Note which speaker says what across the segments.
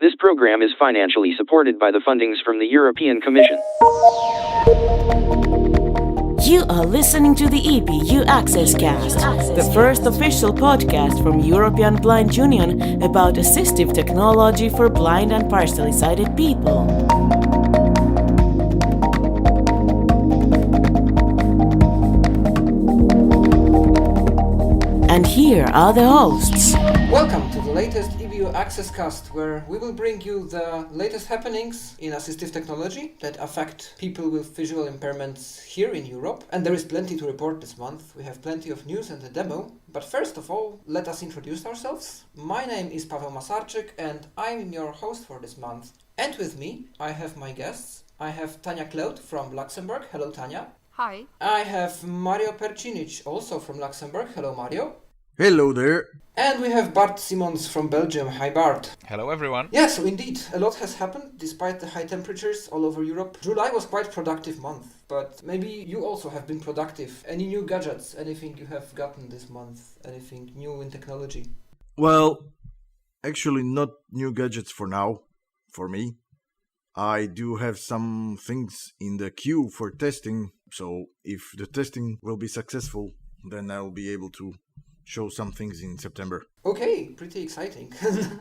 Speaker 1: This program is financially supported by the fundings from the European Commission.
Speaker 2: You are listening to the EBU Access Cast, the first official podcast from European Blind Union about assistive technology for blind and partially sighted people. And here are the hosts.
Speaker 3: Welcome to the latest EBU Access Cast, where we will bring you the latest happenings in assistive technology that affect people with visual impairments here in Europe. And there is plenty to report this month. We have plenty of news and a demo. But first of all, let us introduce ourselves. My name is Paweł Masarczyk and I'm your host for this month. And with me, I have my guests. I have Tania Kleut from Luxembourg. Hello, Tania.
Speaker 4: Hi.
Speaker 3: I have Mario Percinic, also from Luxembourg. Hello, Mario.
Speaker 5: Hello there.
Speaker 3: And we have Bart Simons from Belgium. Hi, Bart.
Speaker 6: Hello, everyone.
Speaker 3: Yeah, so indeed, a lot has happened despite the high temperatures all over Europe. July was quite a productive month, but maybe you also have been productive. Any new gadgets? Anything you have gotten this month? Anything new in technology?
Speaker 5: Well, actually not new gadgets for now, for me. I do have some things in the queue for testing, so if the testing will be successful, then I'll be able to show some things in September.
Speaker 3: Okay, pretty exciting.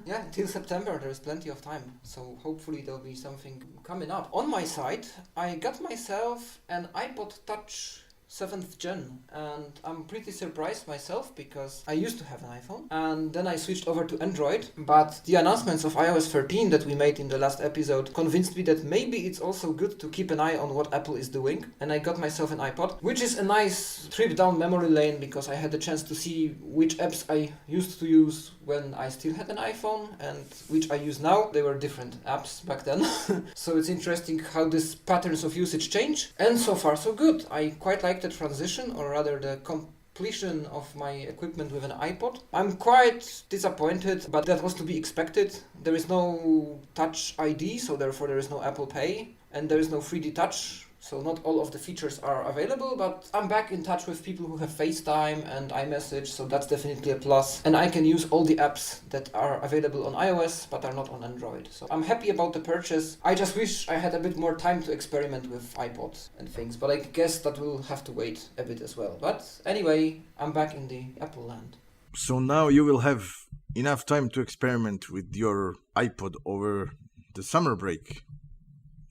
Speaker 3: Yeah, till September there's plenty of time, so hopefully there'll be something coming up. On my side, I got myself an iPod Touch 7th gen, and I'm pretty surprised myself because I used to have an iPhone and then I switched over to Android, but the announcements of iOS 13 that we made in the last episode convinced me that maybe it's also good to keep an eye on what Apple is doing, and I got myself an iPod, which is a nice trip down memory lane because I had the chance to see which apps I used to use when I still had an iPhone and which I use now. They were different apps back then. So it's interesting how these patterns of usage change, and so far so good. I quite like the transition, or rather the completion of my equipment with an iPod. I'm quite disappointed, but that was to be expected. There is no Touch ID, so therefore there is no Apple Pay, and there is no 3D Touch, so not all of the features are available, but I'm back in touch with people who have FaceTime and iMessage, so that's definitely a plus. And I can use all the apps that are available on iOS, but are not on Android. So I'm happy about the purchase. I just wish I had a bit more time to experiment with iPods and things, but I guess that will have to wait a bit as well. But anyway, I'm back in the Apple land.
Speaker 5: So now you will have enough time to experiment with your iPod over the summer break.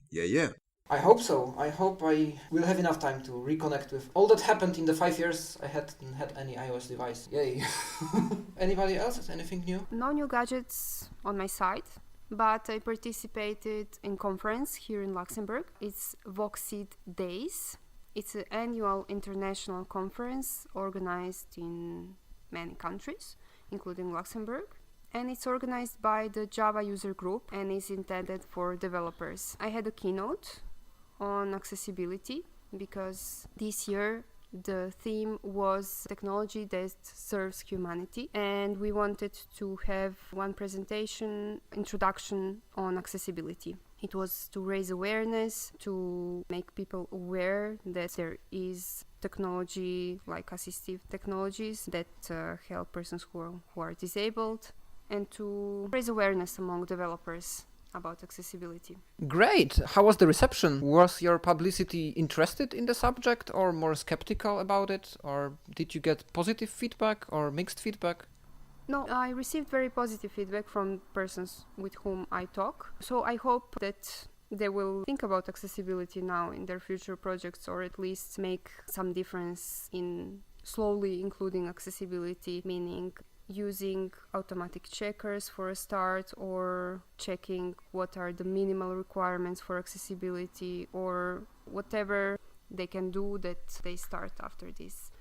Speaker 5: Yeah.
Speaker 3: I hope so. I hope I will have enough time to reconnect with all that happened in the 5 years I hadn't had any iOS device. Yay. Anybody else has anything new?
Speaker 4: No new gadgets on my side, but I participated in conference here in Luxembourg. It's Voxid Days. It's an annual international conference organized in many countries, including Luxembourg. And it's organized by the Java user group and is intended for developers. I had a keynote on accessibility because this year the theme was technology that serves humanity, and we wanted to have one presentation introduction on accessibility. It was to raise awareness, to make people aware that there is technology like assistive technologies that help persons who are disabled, and to raise awareness among developers about accessibility.
Speaker 3: Great! How was the reception? Was your publicity interested in the subject or more skeptical about it? Or did you get positive feedback or mixed feedback?
Speaker 4: No, I received very positive feedback from persons with whom I talk. So I hope that they will think about accessibility now in their future projects, or at least make some difference in slowly including accessibility, meaning using automatic checkers for a start, or checking what are the minimal requirements for accessibility, or whatever they can do that they start after this.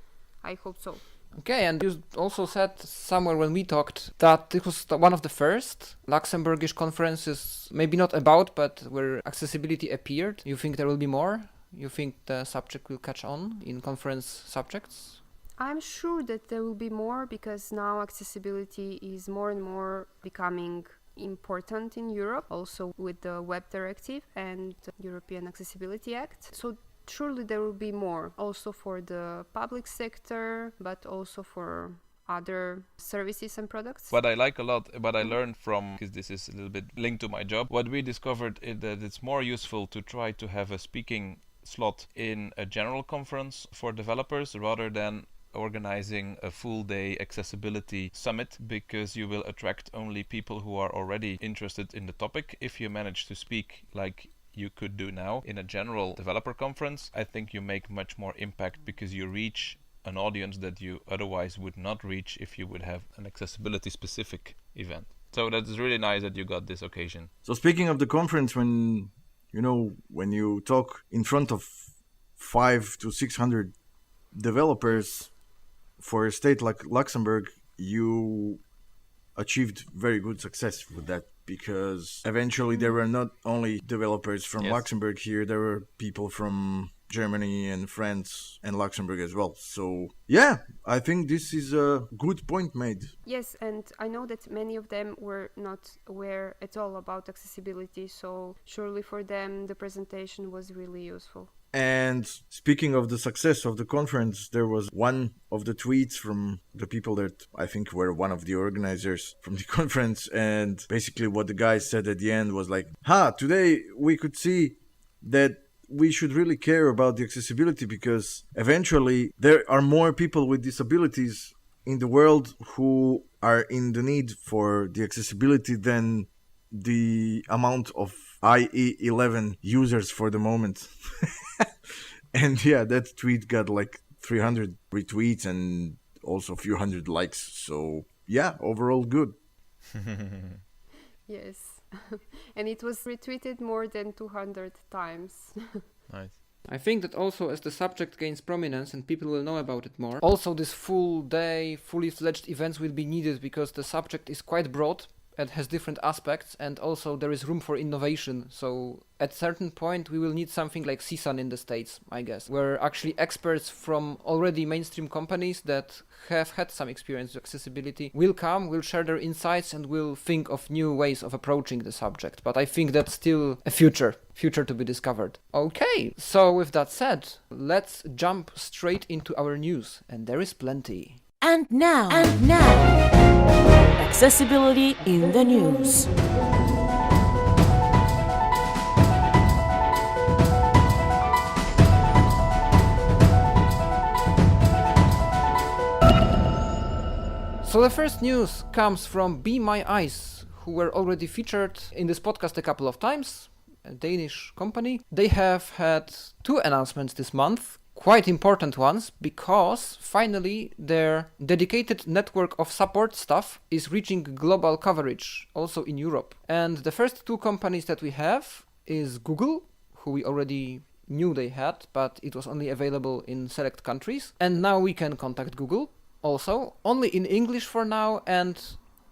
Speaker 4: I hope so.
Speaker 3: Okay, and you also said somewhere when we talked that this was one of the first Luxembourgish conferences, maybe not about, but where accessibility appeared. You think there will be more? You think the subject will catch on in conference subjects?
Speaker 4: I'm sure that there will be more, because now accessibility is more and more becoming important in Europe, also with the Web Directive and the European Accessibility Act. So surely there will be more, also for the public sector, but also for other services and products.
Speaker 6: What I like a lot, what I learned from, because this is a little bit linked to my job, what we discovered is that it's more useful to try to have a speaking slot in a general conference for developers rather than organizing a full day accessibility summit, because you will attract only people who are already interested in the topic. If you manage to speak like you could do now in a general developer conference, I think you make much more impact because you reach an audience that you otherwise would not reach if you would have an accessibility specific event. So that's really nice that you got this occasion.
Speaker 5: So speaking of the conference, when you talk in front of 500 to 600 developers for a state like Luxembourg, you achieved very good success with that, because eventually there were not only developers from Luxembourg here, there were people from Germany and France and Luxembourg as well. So yeah, I think this is a good point made.
Speaker 4: Yes, and I know that many of them were not aware at all about accessibility, so surely for them the presentation was really useful.
Speaker 5: And speaking of the success of the conference, there was one of the tweets from the people that I think were one of the organizers from the conference, and basically what the guy said at the end was like, today we could see that we should really care about the accessibility, because eventually there are more people with disabilities in the world who are in the need for the accessibility than the amount of IE11 users for the moment. And yeah, that tweet got like 300 retweets and also a few hundred likes. So yeah, overall good.
Speaker 4: Yes. And it was retweeted more than 200 times.
Speaker 6: Nice.
Speaker 3: I think that also as the subject gains prominence and people will know about it more, also this full day, fully fledged events will be needed, because the subject is quite broad and has different aspects, and also there is room for innovation. So at certain point we will need something like CSUN in the States, I guess, where actually experts from already mainstream companies that have had some experience with accessibility will come, will share their insights, and will think of new ways of approaching the subject. But I think that's still a future to be discovered. Okay, so with that said, let's jump straight into our news, and there is plenty.
Speaker 2: And now, accessibility in the news.
Speaker 3: So the first news comes from Be My Eyes, who were already featured in this podcast a couple of times, a Danish company. They have had 2 announcements this month. Quite important ones, because finally their dedicated network of support staff is reaching global coverage also in Europe. And the first 2 companies that we have is Google, who we already knew they had, but it was only available in select countries. And now we can contact Google also, only in English for now, and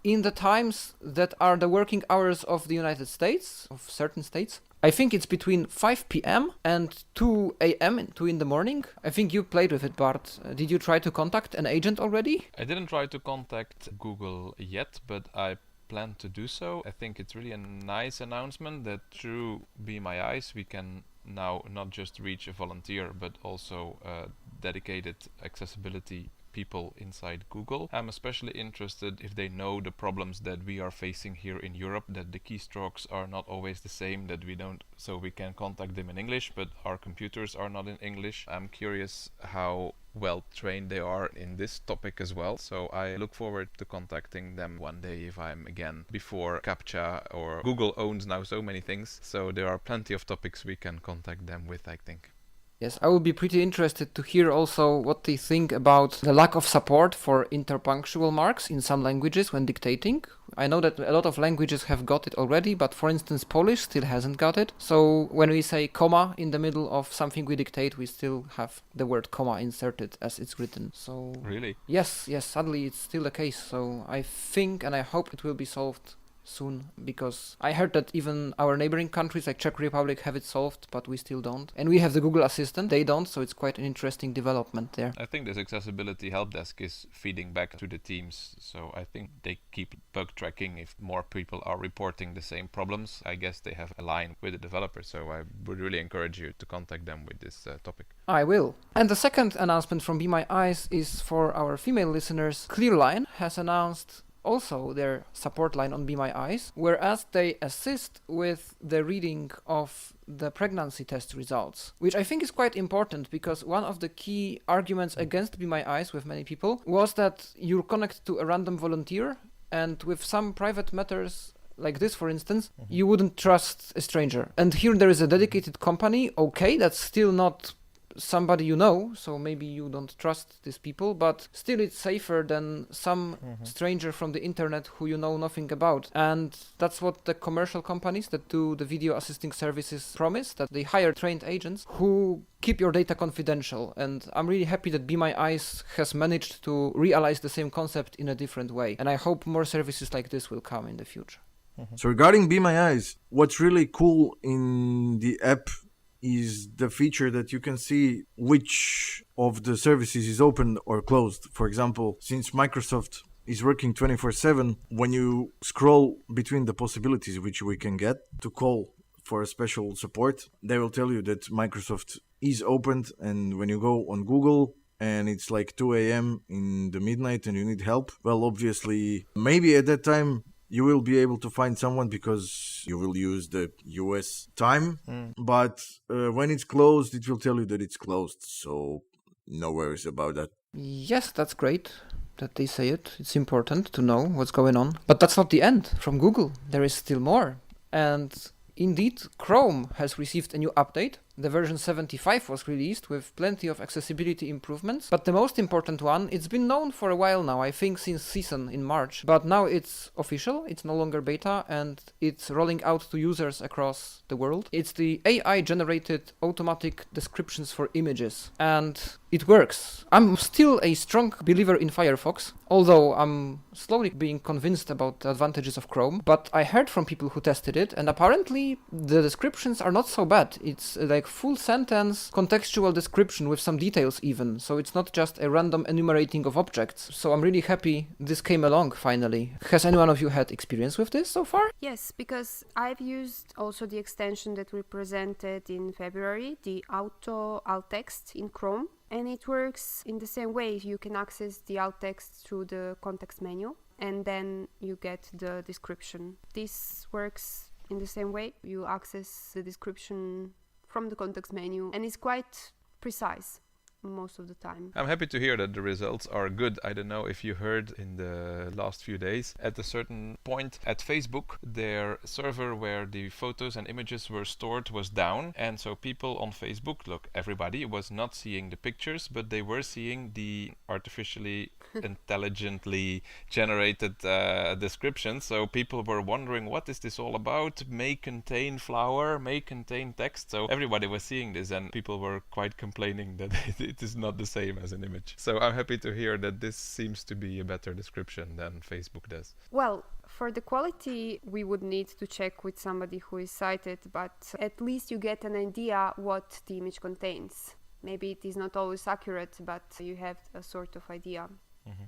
Speaker 3: in the times that are the working hours of the United States, of certain states. I think it's between 5 p.m. and 2 a.m., 2 in the morning. I think you played with it, Bart. Did you try to contact an agent already?
Speaker 6: I didn't try to contact Google yet, but I plan to do so. I think it's really a nice announcement that through Be My Eyes we can now not just reach a volunteer, but also dedicated accessibility people inside Google. I'm especially interested if they know the problems that we are facing here in Europe, that the keystrokes are not always the same, that we don't, so we can contact them in English, but our computers are not in English. I'm curious how well trained they are in this topic as well, so I look forward to contacting them one day if I'm again before CAPTCHA, or Google owns now so many things, so there are plenty of topics we can contact them with, I think.
Speaker 3: Yes, I would be pretty interested to hear also what they think about the lack of support for interpunctual marks in some languages when dictating. I know that a lot of languages have got it already, but for instance Polish still hasn't got it. So when we say comma in the middle of something we dictate, we still have the word comma inserted as it's written. So
Speaker 6: Really?
Speaker 3: Yes, sadly it's still the case. So I think and I hope it will be solved soon, because I heard that even our neighboring countries like Czech Republic have it solved, but we still don't. And we have the Google Assistant, they don't, so it's quite an interesting development there.
Speaker 6: I think this accessibility help desk is feeding back to the teams, so I think they keep bug tracking if more people are reporting the same problems. I guess they have a line with the developers, so I would really encourage you to contact them with this topic.
Speaker 3: I will. And the second announcement from Be My Eyes is for our female listeners. Clearline has announced also their support line on Be My Eyes, whereas they assist with the reading of the pregnancy test results, which I think is quite important because one of the key arguments against Be My Eyes with many people was that you connect to a random volunteer, and with some private matters like this, for instance, you wouldn't trust a stranger. And here there is a dedicated company. Okay, that's still not somebody you know, so maybe you don't trust these people, but still it's safer than some stranger from the internet who you know nothing about. And that's what the commercial companies that do the video assisting services promise, that they hire trained agents who keep your data confidential. And I'm really happy that Be My Eyes has managed to realize the same concept in a different way. And I hope more services like this will come in the future.
Speaker 5: So regarding Be My Eyes, what's really cool in the app is the feature that you can see which of the services is open or closed. For example, since Microsoft is working 24/7, when you scroll between the possibilities which we can get to call for a special support, they will tell you that Microsoft is opened, and when you go on Google and it's like 2 a.m. in the midnight and you need help, well, obviously, maybe at that time you will be able to find someone because you will use the US time. But when it's closed, it will tell you that it's closed. So no worries about that.
Speaker 3: Yes, that's great that they say it. It's important to know what's going on. But that's not the end from Google. There is still more. And indeed, Chrome has received a new update. The version 75 was released with plenty of accessibility improvements, but the most important one, it's been known for a while now, I think since season in March, but now it's official, it's no longer beta, and it's rolling out to users across the world. It's the AI-generated automatic descriptions for images, and it works. I'm still a strong believer in Firefox, although I'm slowly being convinced about the advantages of Chrome, but I heard from people who tested it, and apparently the descriptions are not so bad. It's like full sentence contextual description with some details even, so it's not just a random enumerating of objects. So I'm really happy this came along finally. Has any one of you had experience with this so far?
Speaker 4: Yes, because I've used also the extension that we presented in February, the Auto Alt Text in Chrome, and it works in the same way. You can access the alt text through the context menu, and then you get the description. This works in the same way. You access the description from the context menu, and it's quite precise most of the time.
Speaker 6: I'm happy to hear that the results are good. I don't know if you heard in the last few days, at a certain point at Facebook, their server where the photos and images were stored was down, and so people on Facebook, look, everybody was not seeing the pictures, but they were seeing the artificially intelligently generated descriptions. So people were wondering, what is this all about? May contain flower, may contain text. So everybody was seeing this, and people were quite complaining that it is not the same as an image. So I'm happy to hear that this seems to be a better description than Facebook does.
Speaker 4: Well, for the quality, we would need to check with somebody who is sighted, but at least you get an idea what the image contains. Maybe it is not always accurate, but you have a sort of idea.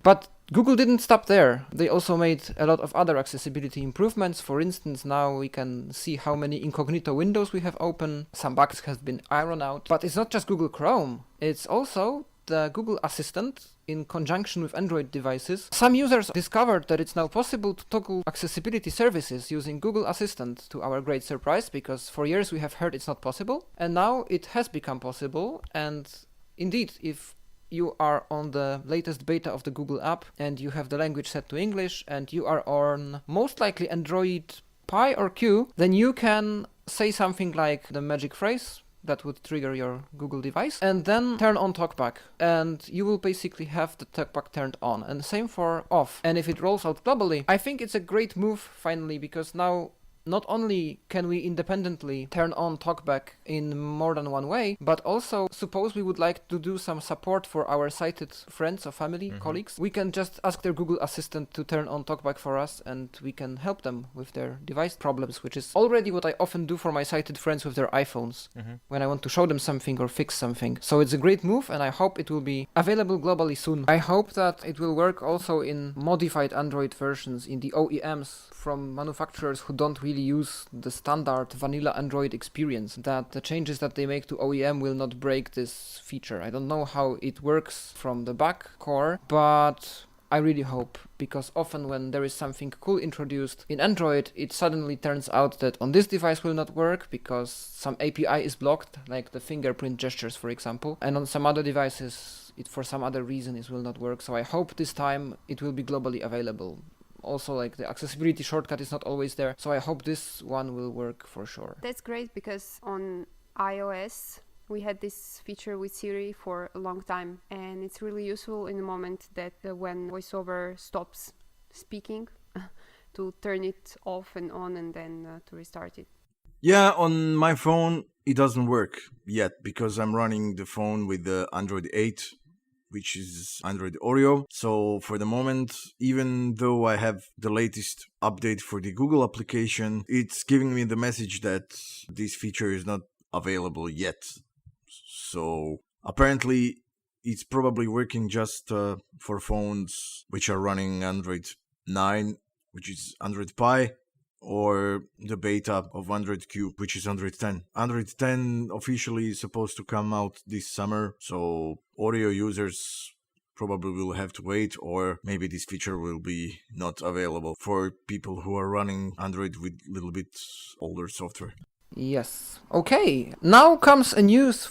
Speaker 3: But Google didn't stop there. They also made a lot of other accessibility improvements. For instance, now we can see how many incognito windows we have open. Some bugs have been ironed out. But it's not just Google Chrome. It's also the Google Assistant in conjunction with Android devices. Some users discovered that it's now possible to toggle accessibility services using Google Assistant, to our great surprise, because for years we have heard it's not possible. And now it has become possible. And indeed, if you are on the latest beta of the Google app and you have the language set to English and you are on most likely Android Pie or Q, then you can say something like the magic phrase that would trigger your Google device and then turn on TalkBack, and you will basically have the TalkBack turned on, and same for off. And if it rolls out globally, I think it's a great move finally, because now not only can we independently turn on TalkBack in more than one way, but also suppose we would like to do some support for our sighted friends or family, colleagues, we can just ask their Google Assistant to turn on TalkBack for us, and we can help them with their device problems, which is already what I often do for my sighted friends with their iPhones when I want to show them something or fix something. So it's a great move, and I hope it will be available globally soon. I hope that it will work also in modified Android versions in the OEMs from manufacturers who don't really really use the standard vanilla Android experience, that the changes that they make to OEM will not break this feature. I don't know how it works from the back core, but I really hope, because often when there is something cool introduced in Android, it suddenly turns out that on this device will not work because some API is blocked, like the fingerprint gestures, for example, and on some other devices, it for some other reason it will not work. So I hope this time it will be globally available. Also, like the accessibility shortcut is not always there, so I hope this one will work for sure.
Speaker 4: That's great, because on iOS we had this feature with Siri for a long time, and it's really useful in the moment that when VoiceOver stops speaking to turn it off and on, and then to restart it.
Speaker 5: Yeah, on my phone it doesn't work yet because I'm running the phone with the Android 8, which is Android Oreo. So for the moment, even though I have the latest update for the Google application, it's giving me the message that this feature is not available yet. So apparently it's probably working just for phones which are running Android 9, which is Android Pie, or the beta of Android Q, which is Android 10. Android 10 officially is supposed to come out this summer, so Oreo users probably will have to wait, or maybe this feature will be not available for people who are running Android with a little bit older software.
Speaker 3: Yes. Okay, now comes a news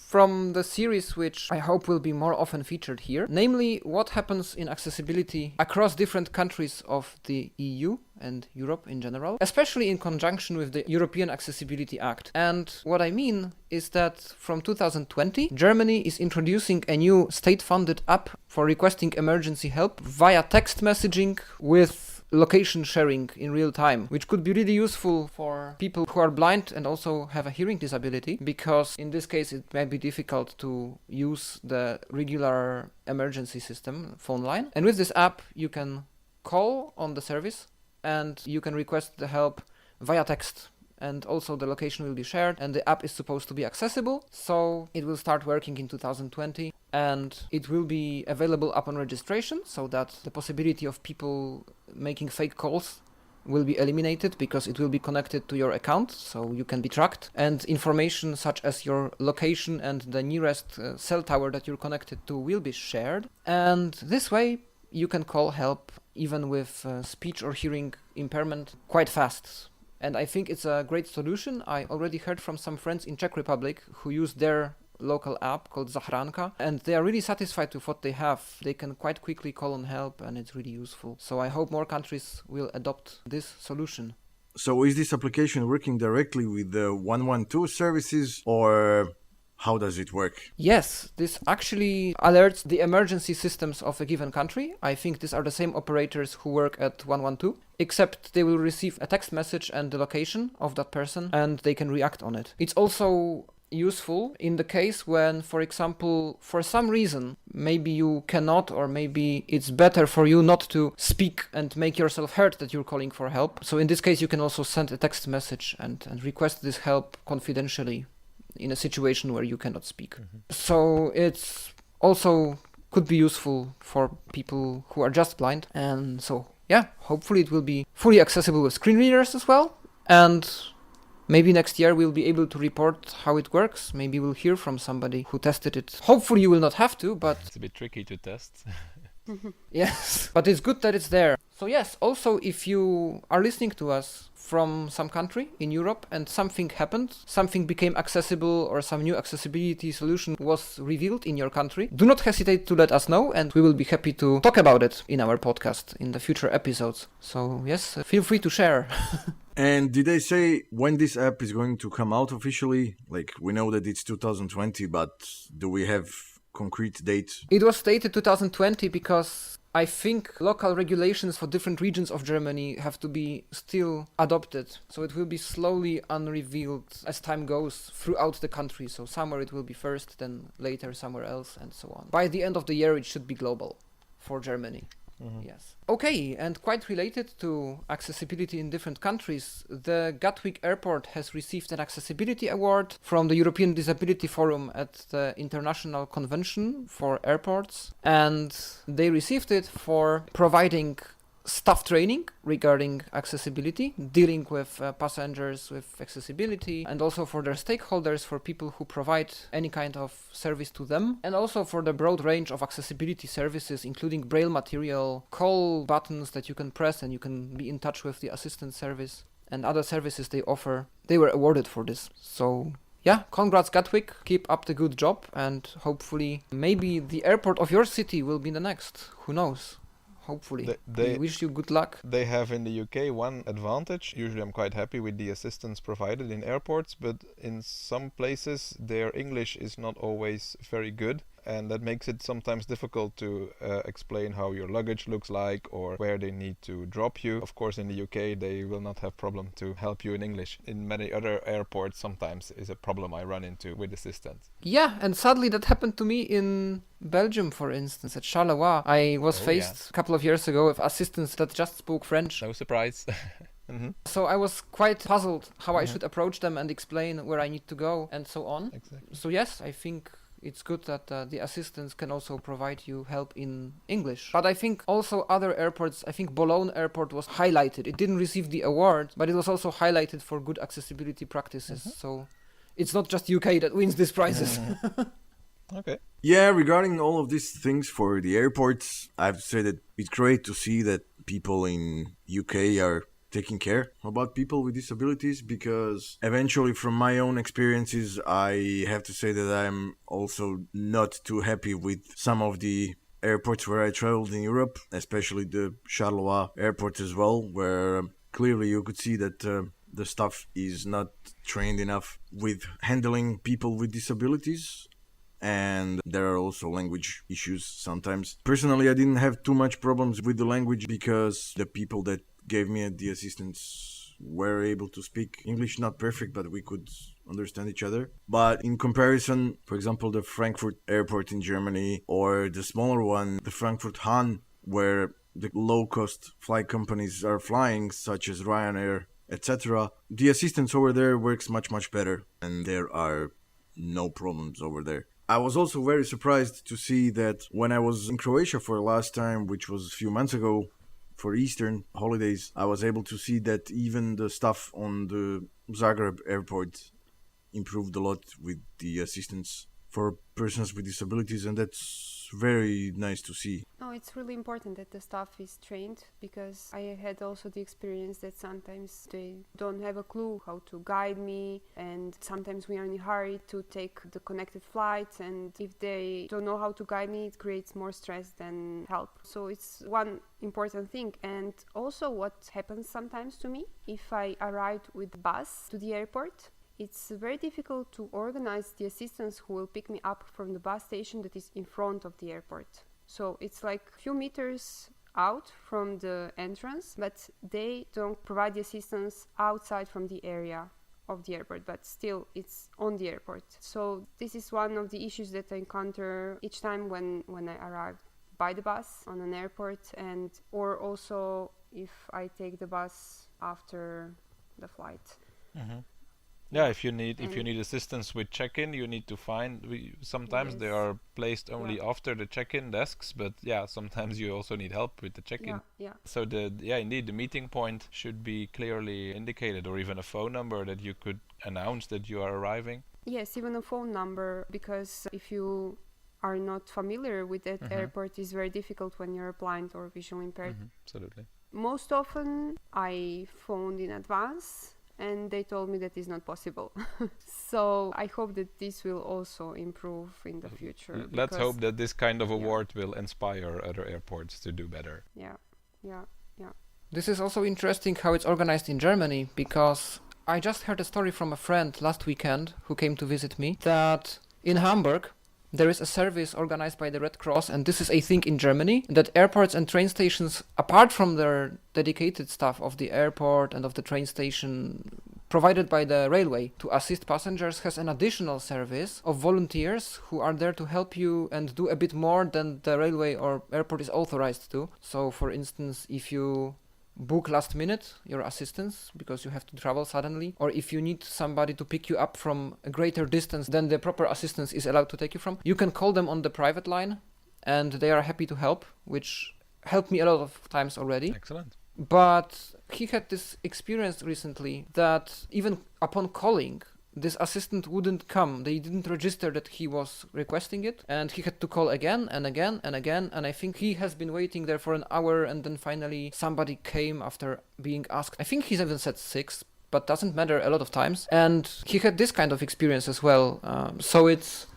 Speaker 3: from the series which I hope will be more often featured here, namely what happens in accessibility across different countries of the EU and Europe in general, especially in conjunction with the European Accessibility Act. And what I mean is that from 2020, Germany is introducing a new state-funded app for requesting emergency help via text messaging with location sharing in real time, which could be really useful for people who are blind and also have a hearing disability, because in this case it may be difficult to use the regular emergency system phone line. And with this app you can call on the service and you can request the help via text, and also the location will be shared, and the app is supposed to be accessible, so it will start working in 2020, and it will be available upon registration, so that the possibility of people making fake calls will be eliminated, because it will be connected to your account, so you can be tracked, and information such as your location and the nearest cell tower that you're connected to will be shared, and this way you can call help even with speech or hearing impairment quite fast. And I think it's a great solution. I already heard from some friends in Czech Republic who use their local app called Zachranka, and they are really satisfied with what they have. They can quite quickly call on help, and it's really useful. So I hope more countries will adopt this solution.
Speaker 5: So is this application working directly with the 112 services, or how does it work?
Speaker 3: Yes, this actually alerts the emergency systems of a given country. I think these are the same operators who work at 112, except they will receive a text message and the location of that person, and they can react on it. It's also useful in the case when, for example, for some reason, maybe you cannot, or maybe it's better for you not to speak and make yourself heard that you're calling for help. So in this case, you can also send a text message and request this help confidentially in a situation where you cannot speak. So it's also could be useful for people who are just blind. And so, yeah, hopefully it will be fully accessible with screen readers as well. And maybe next year we'll be able to report how it works. Maybe we'll hear from somebody who tested it. Hopefully you will not have to, but
Speaker 6: It's a bit tricky to test.
Speaker 3: yes, but it's good that it's there. So yes, also if you are listening to us from some country in Europe and something happened, something became accessible, or some new accessibility solution was revealed in your country, do not hesitate to let us know, and we will be happy to talk about it in our podcast in the future episodes. So yes, feel free to share.
Speaker 5: And did they say when this app is going to come out officially? Like, we know that it's 2020, but do we have concrete date?
Speaker 3: It was stated 2020 because I think local regulations for different regions of Germany have to be still adopted. So it will be slowly unrevealed as time goes throughout the country. So somewhere it will be first, then later somewhere else, and so on. By the end of the year, it should be global for Germany. Yes. Okay, and quite related to accessibility in different countries, the Gatwick Airport has received an accessibility award from the European Disability Forum at the International Convention for Airports, and they received it for providing staff training regarding accessibility, dealing with passengers with accessibility, and also for their stakeholders, for people who provide any kind of service to them, and also for the broad range of accessibility services, including braille material, call buttons that you can press and you can be in touch with the assistance service, and other services they offer. They were awarded for this. So yeah, congrats Gatwick, keep up the good job, and hopefully maybe the airport of your city will be the next. Who knows? Hopefully. We wish you good luck.
Speaker 6: They have in the UK one advantage. Usually I'm quite happy with the assistance provided in airports, but in some places their English is not always very good. And that makes it sometimes difficult to explain how your luggage looks like or where they need to drop you. Of course, in the UK, they will not have problem to help you in English. In many other airports, sometimes is a problem I run into with assistants.
Speaker 3: Yeah, and sadly that happened to me in Belgium, for instance, at Charleroi. I was faced a couple of years ago with assistants that just spoke French.
Speaker 6: No surprise.
Speaker 3: So I was quite puzzled how I should approach them and explain where I need to go and so on.
Speaker 6: Exactly.
Speaker 3: So yes, I think it's good that the assistants can also provide you help in English. But I think also other airports, I think Boulogne Airport was highlighted. It didn't receive the award, but it was also highlighted for good accessibility practices. So it's not just UK that wins these prizes.
Speaker 6: Okay.
Speaker 5: Yeah, regarding all of these things for the airports, I have to say that it's great to see that people in UK are taking care about people with disabilities, because eventually from my own experiences I have to say that I'm also not too happy with some of the airports where I traveled in Europe, especially the Charleroi airport as well, where clearly you could see that the staff is not trained enough with handling people with disabilities, and there are also language issues sometimes. Personally, I didn't have too much problems with the language because the people that gave me the assistance were able to speak English, not perfect, but we could understand each other. But in comparison, for example, the Frankfurt airport in Germany or the smaller one, the Frankfurt Hahn, where the low-cost flight companies are flying, such as Ryanair, etc., the assistance over there works much, much better, and there are no problems over there. I was also very surprised to see that when I was in Croatia for the last time, which was a few months ago, for Eastern holidays, I was able to see that even the staff on the Zagreb airport improved a lot with the assistance for persons with disabilities, and that's very nice to see.
Speaker 4: No, it's really important that the staff is trained, because I had also the experience that sometimes they don't have a clue how to guide me, and sometimes we are in a hurry to take the connected flights, and if they don't know how to guide me, it creates more stress than help. So it's one important thing. And also what happens sometimes to me, if I arrive with the bus to the airport, it's very difficult to organize the assistants who will pick me up from the bus station that is in front of the airport. So it's like a few meters out from the entrance, but they don't provide the assistance outside from the area of the airport, but still it's on the airport. So this is one of the issues that I encounter each time when I arrive by the bus on an airport, and or also if I take the bus after the flight.
Speaker 6: Yeah, if you need assistance with check-in, you need to find. Sometimes they are placed only after the check-in desks, but yeah, sometimes you also need help with the check-in.
Speaker 4: Yeah.
Speaker 6: So indeed, the meeting point should be clearly indicated, or even a phone number that you could announce that you are arriving.
Speaker 4: Yes, even a phone number, because if you are not familiar with that airport, it's very difficult when you're blind or visually impaired.
Speaker 6: Absolutely.
Speaker 4: Most often, I phoned in advance, and they told me that is not possible. So I hope that this will also improve in the future.
Speaker 6: Let's hope that this kind of award will inspire other airports to do better.
Speaker 4: Yeah.
Speaker 3: This is also interesting how it's organized in Germany, because I just heard a story from a friend last weekend who came to visit me, that in Hamburg there is a service organized by the Red Cross, and this is a thing in Germany, that airports and train stations, apart from their dedicated staff of the airport and of the train station provided by the railway to assist passengers, has an additional service of volunteers who are there to help you and do a bit more than the railway or airport is authorized to. So, for instance, if you book last minute your assistance because you have to travel suddenly, or if you need somebody to pick you up from a greater distance than the proper assistance is allowed to take you from, you can call them on the private line and they are happy to help, which helped me a lot of times already.
Speaker 6: Excellent.
Speaker 3: But he had this experience recently that even upon calling, this assistant wouldn't come. They didn't register that he was requesting it, and he had to call again and again and again, and I think he has been waiting there for an hour, and then finally somebody came after being asked. I think he's even said 6, but doesn't matter a lot of times. And he had this kind of experience as well. So it's,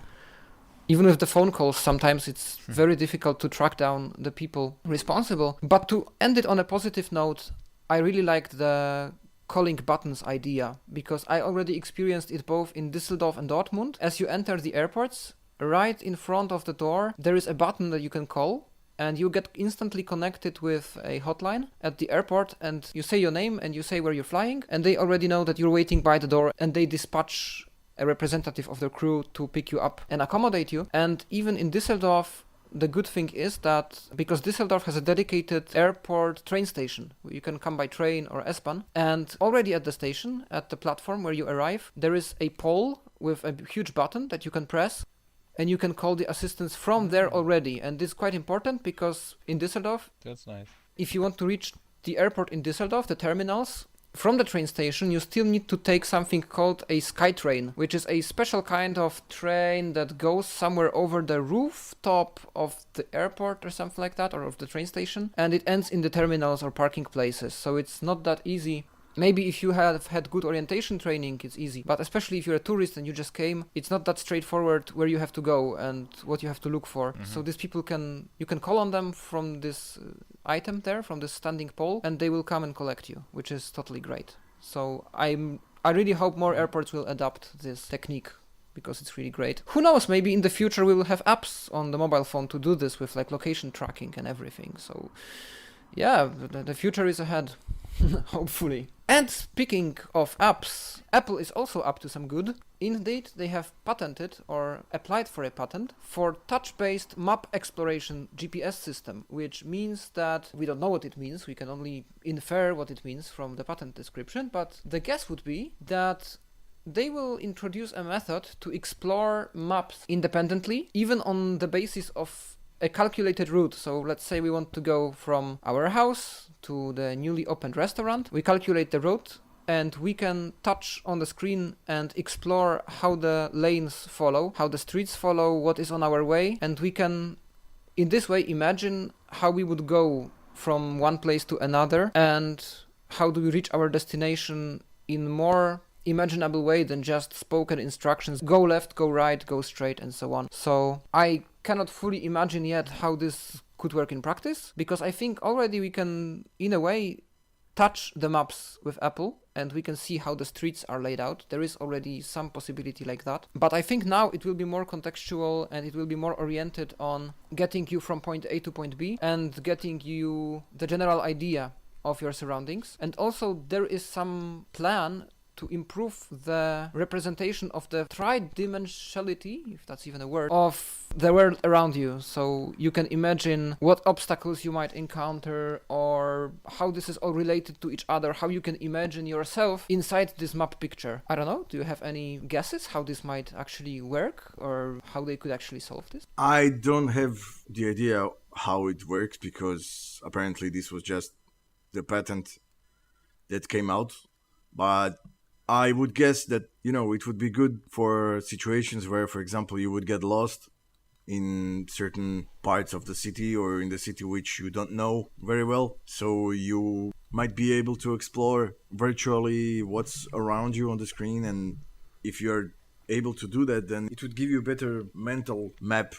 Speaker 3: even with the phone calls, sometimes it's very difficult to track down the people responsible. But to end it on a positive note, I really liked the calling buttons idea, because I already experienced it both in Düsseldorf and Dortmund. As you enter the airports, right in front of the door, there is a button that you can call, and you get instantly connected with a hotline at the airport, and you say your name and you say where you're flying, and they already know that you're waiting by the door, and they dispatch a representative of their crew to pick you up and accommodate you. And even in Düsseldorf, the good thing is that because Düsseldorf has a dedicated airport train station, you can come by train or S-Bahn, and already at the station, at the platform where you arrive, there is a pole with a huge button that you can press, and you can call the assistants from there already. And this is quite important because in Düsseldorf,
Speaker 6: That's nice.
Speaker 3: if you want to reach the airport in Düsseldorf, the terminals, from the train station, you still need to take something called a SkyTrain, which is a special kind of train that goes somewhere over the rooftop of the airport or something like that, or of the train station, and it ends in the terminals or parking places. So it's not that easy. Maybe if you have had good orientation training, it's easy. But especially if you're a tourist and you just came, it's not that straightforward where you have to go and what you have to look for. So these people you can call on them from this item there, from this standing pole, and they will come and collect you, which is totally great. So I really hope more airports will adopt this technique, because it's really great. Who knows, maybe in the future we will have apps on the mobile phone to do this with like location tracking and everything. So yeah, the future is ahead. Hopefully. And speaking of apps, Apple is also up to some good. Indeed, they have patented or applied for a patent for touch-based map exploration GPS system, which means that we don't know what it means. We can only infer what it means from the patent description, but the guess would be that they will introduce a method to explore maps independently, even on the basis of a calculated route. So let's say we want to go from our house to the newly opened restaurant. We calculate the route, and we can touch on the screen and explore how the lanes follow, how the streets follow, what is on our way, and we can in this way imagine how we would go from one place to another, and how do we reach our destination in more imaginable way than just spoken instructions: go left, go right, go straight, and so on. So I cannot fully imagine yet how this could work in practice, because I think already we can, in a way, touch the maps with Apple, and we can see how the streets are laid out. There is already some possibility like that. But I think now it will be more contextual, and it will be more oriented on getting you from point A to point B, and getting you the general idea of your surroundings. And also there is some plan to improve the representation of the tridimensionality, if that's even a word, of the world around you. So you can imagine what obstacles you might encounter, or how this is all related to each other, how you can imagine yourself inside this map picture. I don't know, do you have any guesses how this might actually work, or how they could actually solve this?
Speaker 5: I don't have the idea how it works, because apparently this was just the patent that came out. But I would guess that, it would be good for situations where, for example, you would get lost in certain parts of the city, or in the city which you don't know very well. So you might be able to explore virtually what's around you on the screen. And if you're able to do that, then it would give you a better mental map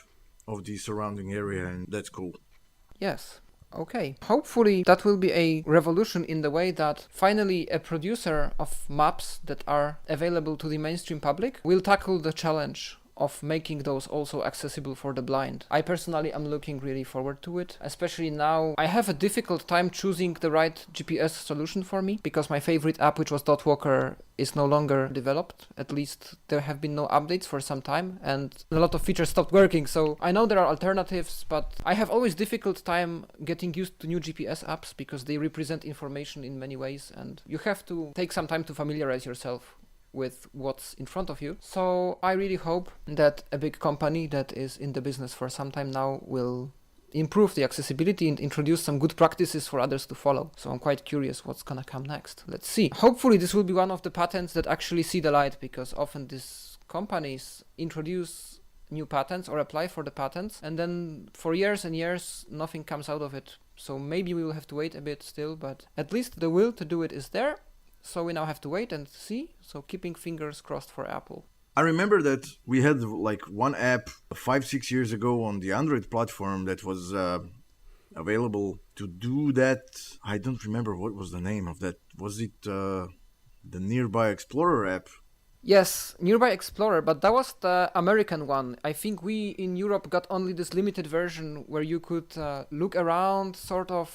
Speaker 5: of the surrounding area, and that's cool.
Speaker 3: Yes. Okay. Hopefully that will be a revolution in the way that finally a producer of maps that are available to the mainstream public will tackle the challenge of making those also accessible for the blind. I personally am looking really forward to it, especially now I have a difficult time choosing the right GPS solution for me, because my favorite app, which was Dotwalker, is no longer developed. At least there have been no updates for some time, and a lot of features stopped working. So I know there are alternatives, but I have always difficult time getting used to new GPS apps, because they represent information in many ways, and you have to take some time to familiarize yourself with what's in front of you. So I really hope that a big company that is in the business for some time now will improve the accessibility and introduce some good practices for others to follow. So I'm quite curious what's gonna come next. Let's see. Hopefully this will be one of the patents that actually see the light, because often these companies introduce new patents or apply for the patents, and then for years and years nothing comes out of it. So maybe we will have to wait a bit still, but at least the will to do it is there. So we now have to wait and see. So keeping fingers crossed for Apple.
Speaker 5: I remember that we had like one app 5-6 years ago on the Android platform that was available to do that. I don't remember what was the name of that. Was it the Nearby Explorer app?
Speaker 3: Yes, Nearby Explorer, but that was the American one. I think we in Europe got only this limited version where you could look around, sort of,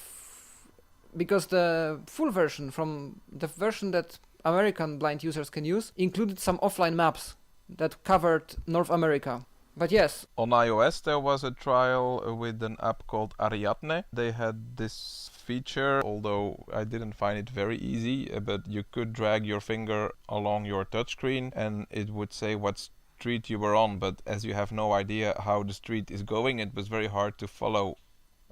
Speaker 3: because the full version, from the version that American blind users can use, included some offline maps that covered North America. But yes.
Speaker 6: On iOS there was a trial with an app called Ariadne. They had this feature, although I didn't find it very easy, but you could drag your finger along your touchscreen and it would say what street you were on, but as you have no idea how the street is going, it was very hard to follow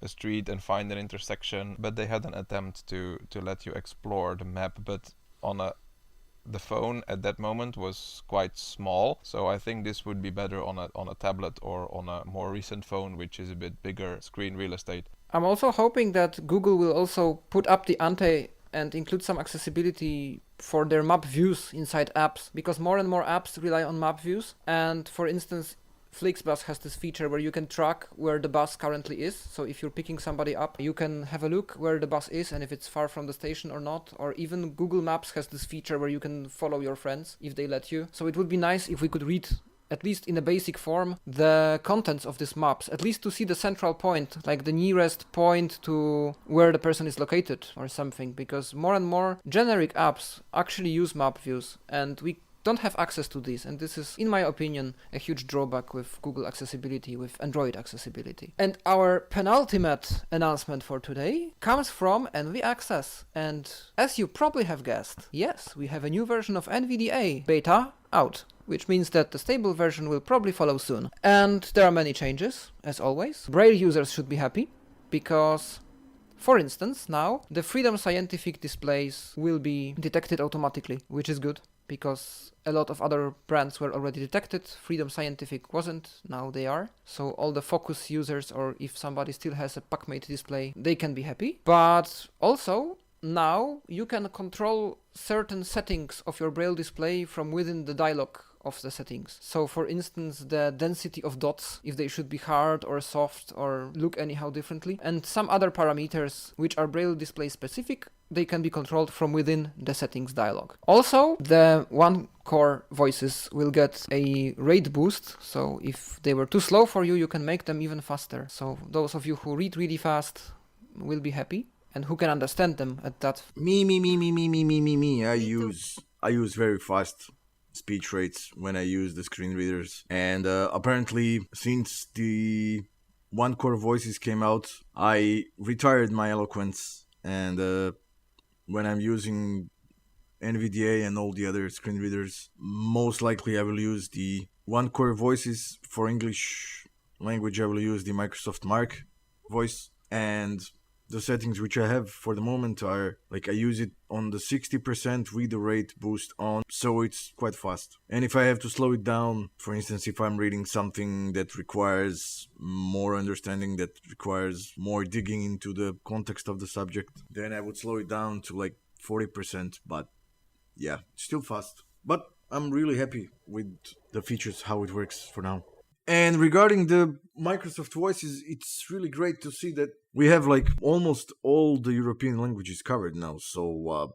Speaker 6: a street and find an intersection. But they had an attempt to let you explore the map, but the phone at that moment was quite small, so I think this would be better on a tablet or on a more recent phone, which is a bit bigger screen real estate.
Speaker 3: I'm also hoping that Google will also put up the ante and include some accessibility for their map views inside apps, because more and more apps rely on map views. And for instance, Flixbus has this feature where you can track where the bus currently is. So if you're picking somebody up, you can have a look where the bus is and if it's far from the station or not. Or even Google Maps has this feature where you can follow your friends if they let you. So it would be nice if we could read, at least in a basic form, the contents of these maps, at least to see the central point, like the nearest point to where the person is located or something, because more and more generic apps actually use map views and we don't have access to these, and this is, in my opinion, a huge drawback with Google accessibility, with Android accessibility. And our penultimate announcement for today comes from NV Access, and as you probably have guessed, yes, we have a new version of NVDA beta out, which means that the stable version will probably follow soon. And there are many changes, as always. Braille users should be happy, because for instance, now the Freedom Scientific displays will be detected automatically, which is good, because a lot of other brands were already detected. Freedom Scientific wasn't, now they are. So all the Focus users, or if somebody still has a PackMate display, they can be happy. But also, now you can control certain settings of your Braille display from within the dialog of the settings. So for instance, the density of dots, if they should be hard or soft or look anyhow differently, and some other parameters which are Braille display specific, they can be controlled from within the settings dialog. Also, the one-core voices will get a rate boost, so if they were too slow for you, you can make them even faster. So those of you who read really fast will be happy, and who can understand them at that.
Speaker 5: Me. I use very fast speech rates when I use the screen readers, and apparently since the one-core voices came out, I retired my eloquence, and when I'm using NVDA and all the other screen readers, most likely I will use the one-core voices. For English language, I will use the Microsoft Mark voice, and the settings which I have for the moment are, like, I use it on the 60% reader rate boost on, so it's quite fast. And if I have to slow it down, for instance, if I'm reading something that requires more understanding, that requires more digging into the context of the subject, then I would slow it down to like 40%, but yeah, still fast. But I'm really happy with the features, how it works for now. And regarding the Microsoft Voices, it's really great to see that we have like almost all the European languages covered now. So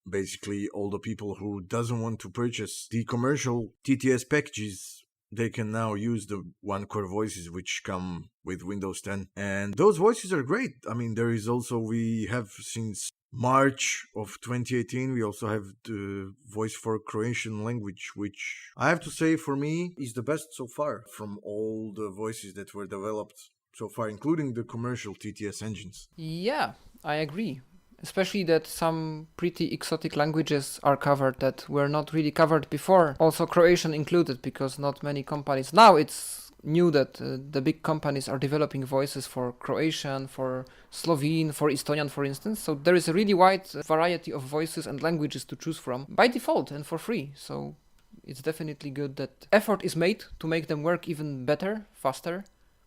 Speaker 5: basically all the people who doesn't want to purchase the commercial TTS packages, they can now use the one-core voices which come with Windows 10. And those voices are great. I mean, there is also, we have since March of 2018, we also have the voice for Croatian language, which I have to say for me is the best so far from all the voices that were developed so far, including the commercial TTS engines.
Speaker 3: Yeah, I agree. Especially that some pretty exotic languages are covered that were not really covered before. Also Croatian included, because not many companies. Now it's knew that the big companies are developing voices for Croatian, for Slovene, for Estonian, for instance. So there is a really wide variety of voices and languages to choose from by default and for free. So it's definitely good that effort is made to make them work even better, faster,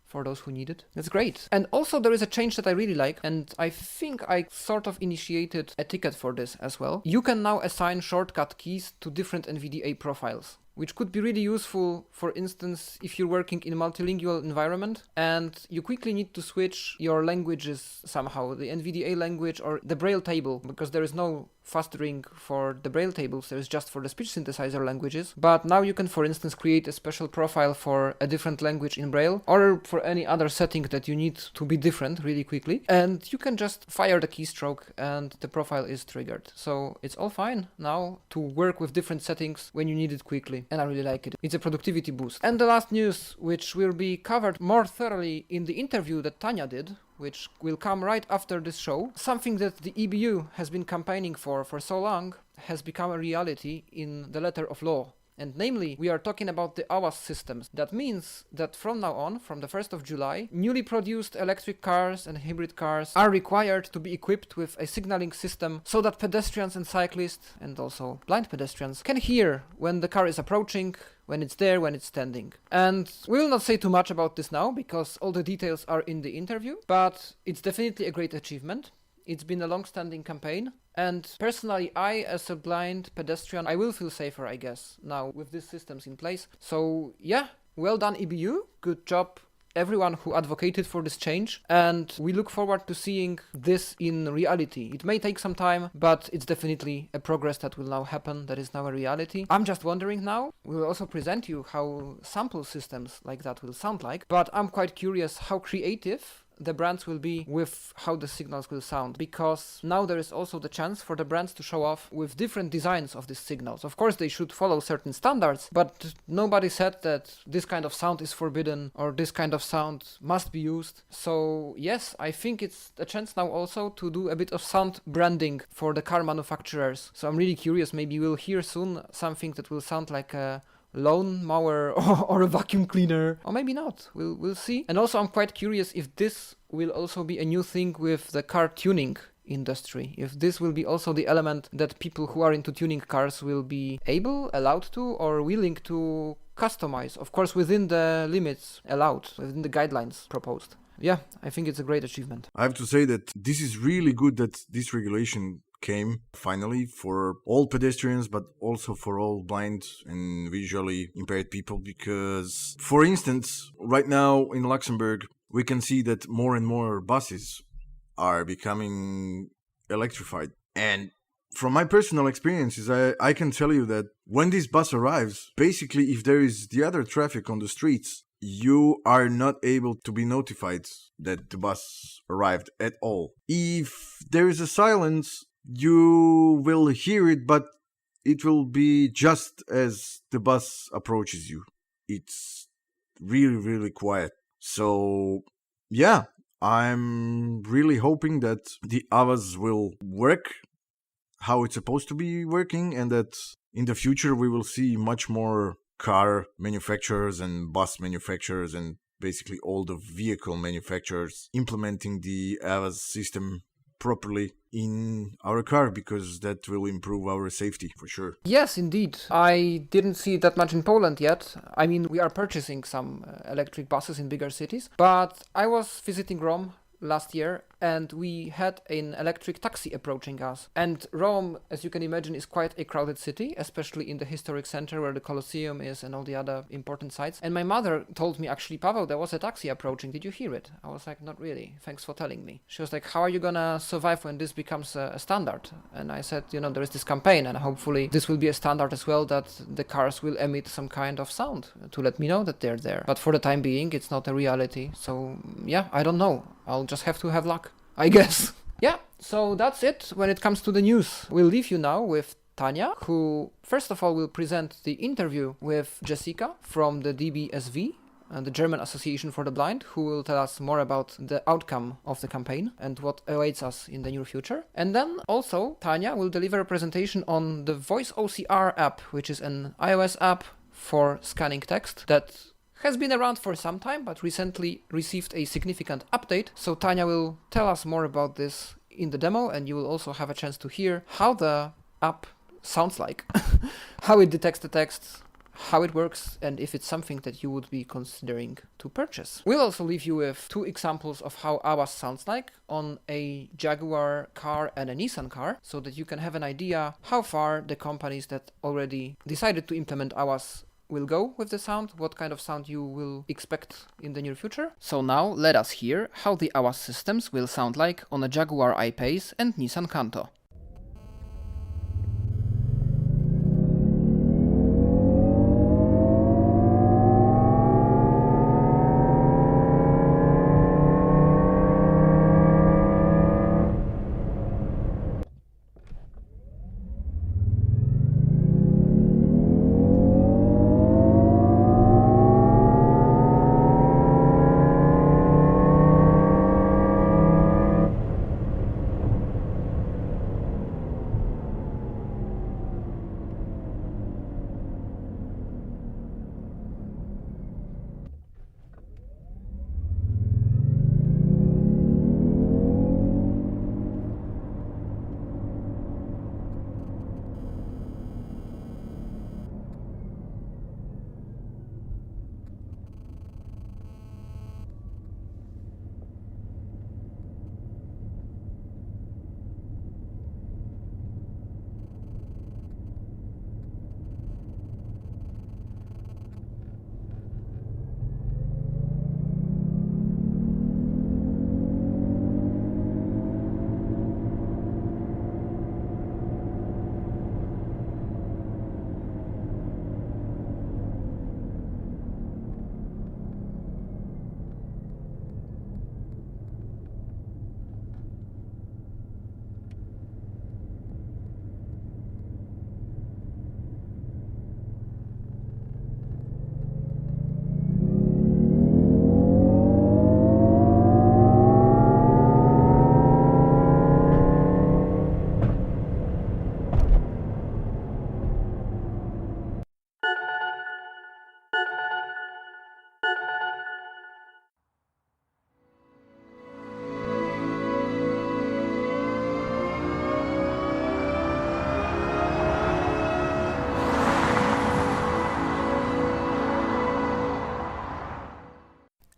Speaker 3: for those who need it. That's great. And also there is a change that I really like, and I think I sort of initiated a ticket for this as well. You can now assign shortcut keys to different NVDA profiles, which could be really useful, for instance, if you're working in a multilingual environment and you quickly need to switch your languages somehow, the NVDA language or the Braille table, because there is no fast ring for the Braille tables, there is just for the speech synthesizer languages. But now you can, for instance, create a special profile for a different language in Braille or for any other setting that you need to be different really quickly. And you can just fire the keystroke and the profile is triggered. So it's all fine now to work with different settings when you need it quickly. And I really like it. It's a productivity boost. And the last news, which will be covered more thoroughly in the interview that Tanya did, which will come right after this show, something that the EBU has been campaigning for so long has become a reality in the letter of law. And namely, we are talking about the AWAS systems. That means that from now on, from the 1st of July, newly produced electric cars and hybrid cars are required to be equipped with a signaling system so that pedestrians and cyclists, and also blind pedestrians, can hear when the car is approaching, when it's there, when it's standing. And we will not say too much about this now, because all the details are in the interview, but it's definitely a great achievement. It's been a long-standing campaign, and personally, I, as a blind pedestrian, I will feel safer, I guess, now with these systems in place. So yeah, well done EBU, good job everyone who advocated for this change, and we look forward to seeing this in reality. It may take some time, but it's definitely a progress that will now happen, that is now a reality. I'm just wondering now, we will also present you how sample systems like that will sound like, but I'm quite curious how creative the brands will be with how the signals will sound, because now there is also the chance for the brands to show off with different designs of these signals. Of course, they should follow certain standards, but nobody said that this kind of sound is forbidden or this kind of sound must be used. So yes, I think it's a chance now also to do a bit of sound branding for the car manufacturers. So I'm really curious, maybe we'll hear soon something that will sound like a lawn mower or a vacuum cleaner, or maybe not. We'll see. And also I'm quite curious if this will also be a new thing with the car tuning industry, if this will be also the element that people who are into tuning cars will be allowed to, or willing to customize, of course within the limits allowed, within the guidelines proposed. Yeah, I think it's a great achievement.
Speaker 5: I have to say that this is really good that this regulation came finally for all pedestrians, but also for all blind and visually impaired people, because, for instance, right now in Luxembourg, we can see that more and more buses are becoming electrified. And from my personal experiences, I can tell you that when this bus arrives, basically if there is the other traffic on the streets, you are not able to be notified that the bus arrived at all. If there is a silence, you will hear it, but it will be just as the bus approaches you. It's really, really quiet. So, yeah, I'm really hoping that the AWAS will work how it's supposed to be working, and that in the future we will see much more car manufacturers and bus manufacturers and basically all the vehicle manufacturers implementing the AWAS system properly in our car, because that will improve our safety for sure.
Speaker 3: Yes, indeed. I didn't see that much in Poland yet. I mean, we are purchasing some electric buses in bigger cities, but I was visiting Rome last year and we had an electric taxi approaching us. And Rome, as you can imagine, is quite a crowded city, especially in the historic center where the Colosseum is and all the other important sites. And my mother told me, actually, Pavel, there was a taxi approaching. Did you hear it? I was like, not really. Thanks for telling me. She was like, how are you gonna survive when this becomes a standard? And I said, there is this campaign and hopefully this will be a standard as well, that the cars will emit some kind of sound to let me know that they're there. But for the time being, it's not a reality. So yeah, I don't know. I'll just have to have luck, I guess. Yeah, so that's it when it comes to the news. We'll leave you now with Tanya, who first of all will present the interview with Jessica from the DBSV, the German Association for the Blind, who will tell us more about the outcome of the campaign and what awaits us in the near future. And then also Tanya will deliver a presentation on the Voice OCR app, which is an iOS app for scanning text that has been around for some time, but recently received a significant update. So Tanya will tell us more about this in the demo, and you will also have a chance to hear how the app sounds like, how it detects the text, how it works, and if it's something that you would be considering to purchase. We'll also leave you with 2 examples of how AWAS sounds like on a Jaguar car and a Nissan car, so that you can have an idea how far the companies that already decided to implement AWAS will go with the sound, what kind of sound you will expect in the near future. So now let us hear how the AWAS systems will sound like on a Jaguar I-Pace and Nissan Canto.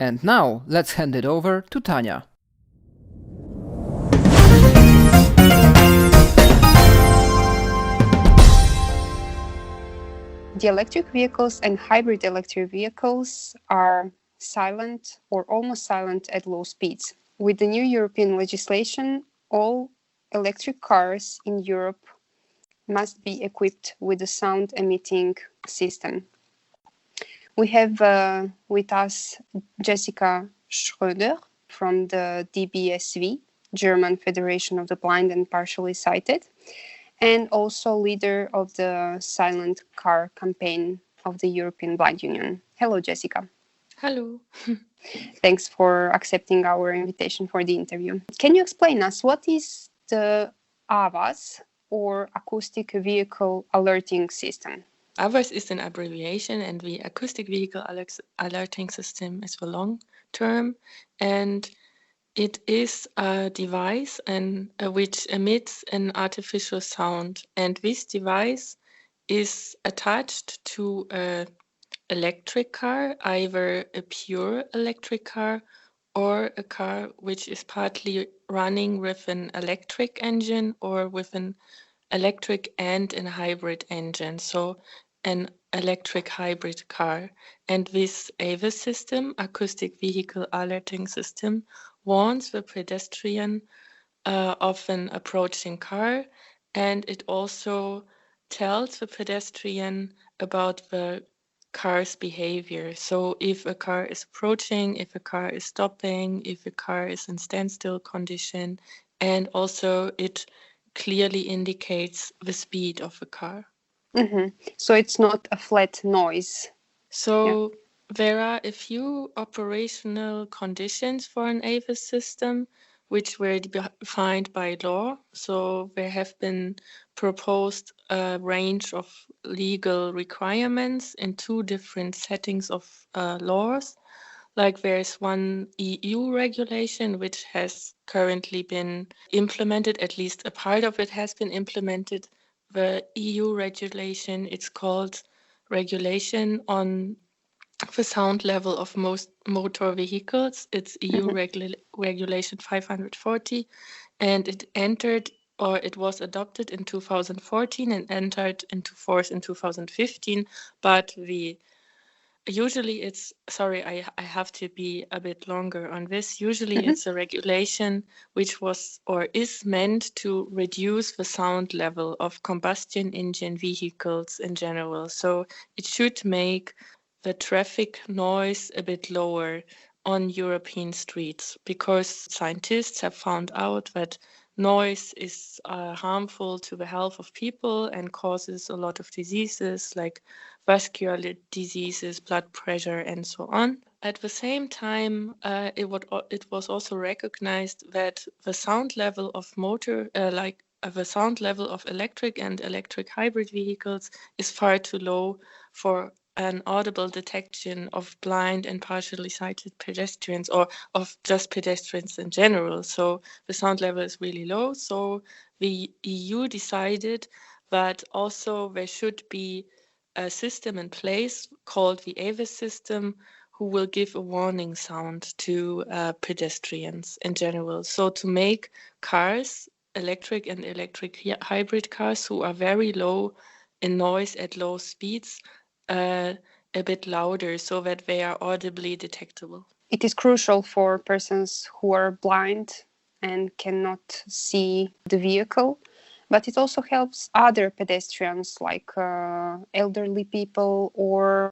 Speaker 3: And now, let's hand it over to Tanya.
Speaker 4: The electric vehicles and hybrid electric vehicles are silent or almost silent at low speeds. With the new European legislation, all electric cars in Europe must be equipped with a sound emitting system. We have with us Jessica Schröder from the DBSV, German Federation of the Blind and Partially Sighted, and also leader of the Silent Car campaign of the European Blind Union. Hello, Jessica.
Speaker 7: Hello.
Speaker 4: Thanks for accepting our invitation for the interview. Can you explain us what is the AVAS, or Acoustic Vehicle Alerting System?
Speaker 7: AVAS is an abbreviation, and the Acoustic Vehicle Alerting System is the long term, and it is a device which emits an artificial sound, and this device is attached to an electric car, either a pure electric car or a car which is partly running with an electric engine or with an electric and a hybrid engine, so an electric hybrid car. And this AVAS system, Acoustic Vehicle Alerting System, warns the pedestrian of an approaching car, and it also tells the pedestrian about the car's behavior. So if a car is approaching, if a car is stopping, if a car is in standstill condition, and also it clearly indicates the speed of the car.
Speaker 4: Mm-hmm. So it's not a flat noise.
Speaker 7: So there are a few operational conditions for an AVAS system. which were defined by law. So there have been proposed a range of legal requirements in two different settings of laws. Like there's one EU regulation which has currently been implemented, at least a part of it has been implemented. The EU regulation, it's called Regulation on the Sound Level of Most Motor Vehicles. It's EU Regulation 540, and it was adopted in 2014 and entered into force in 2015, but usually I have to be a bit longer on this. Usually it's a regulation which was or is meant to reduce the sound level of combustion engine vehicles in general. So it should make the traffic noise a bit lower on European streets, because scientists have found out that noise is harmful to the health of people and causes a lot of diseases like vascular diseases, blood pressure, and so on. At the same time, it was also recognized that the sound level of the sound level of electric and electric hybrid vehicles is far too low for an audible detection of blind and partially sighted pedestrians, or of just pedestrians in general. So the sound level is really low. So the EU decided that also there should be a system in place called the AVIS system, who will give a warning sound to pedestrians in general. So to make cars, electric and electric hybrid cars, who are very low in noise at low speeds, a bit louder, so that they are audibly detectable.
Speaker 8: It is crucial for persons who are blind and cannot see the vehicle, but it also helps other pedestrians like elderly people or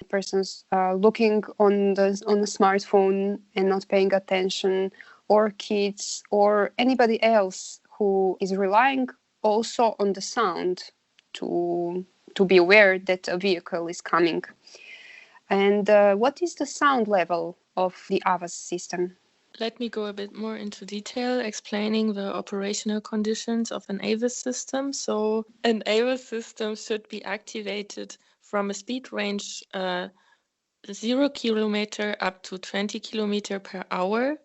Speaker 8: persons looking on the smartphone and not paying attention, or kids, or anybody else who is relying also on the sound to be aware that a vehicle is coming. And what is the sound level of the AVAS system?
Speaker 7: Let me go a bit more into detail explaining the operational conditions of an AVAS system. So an AVAS system should be activated from a speed range 0 kilometer up to 20 kilometer per hour.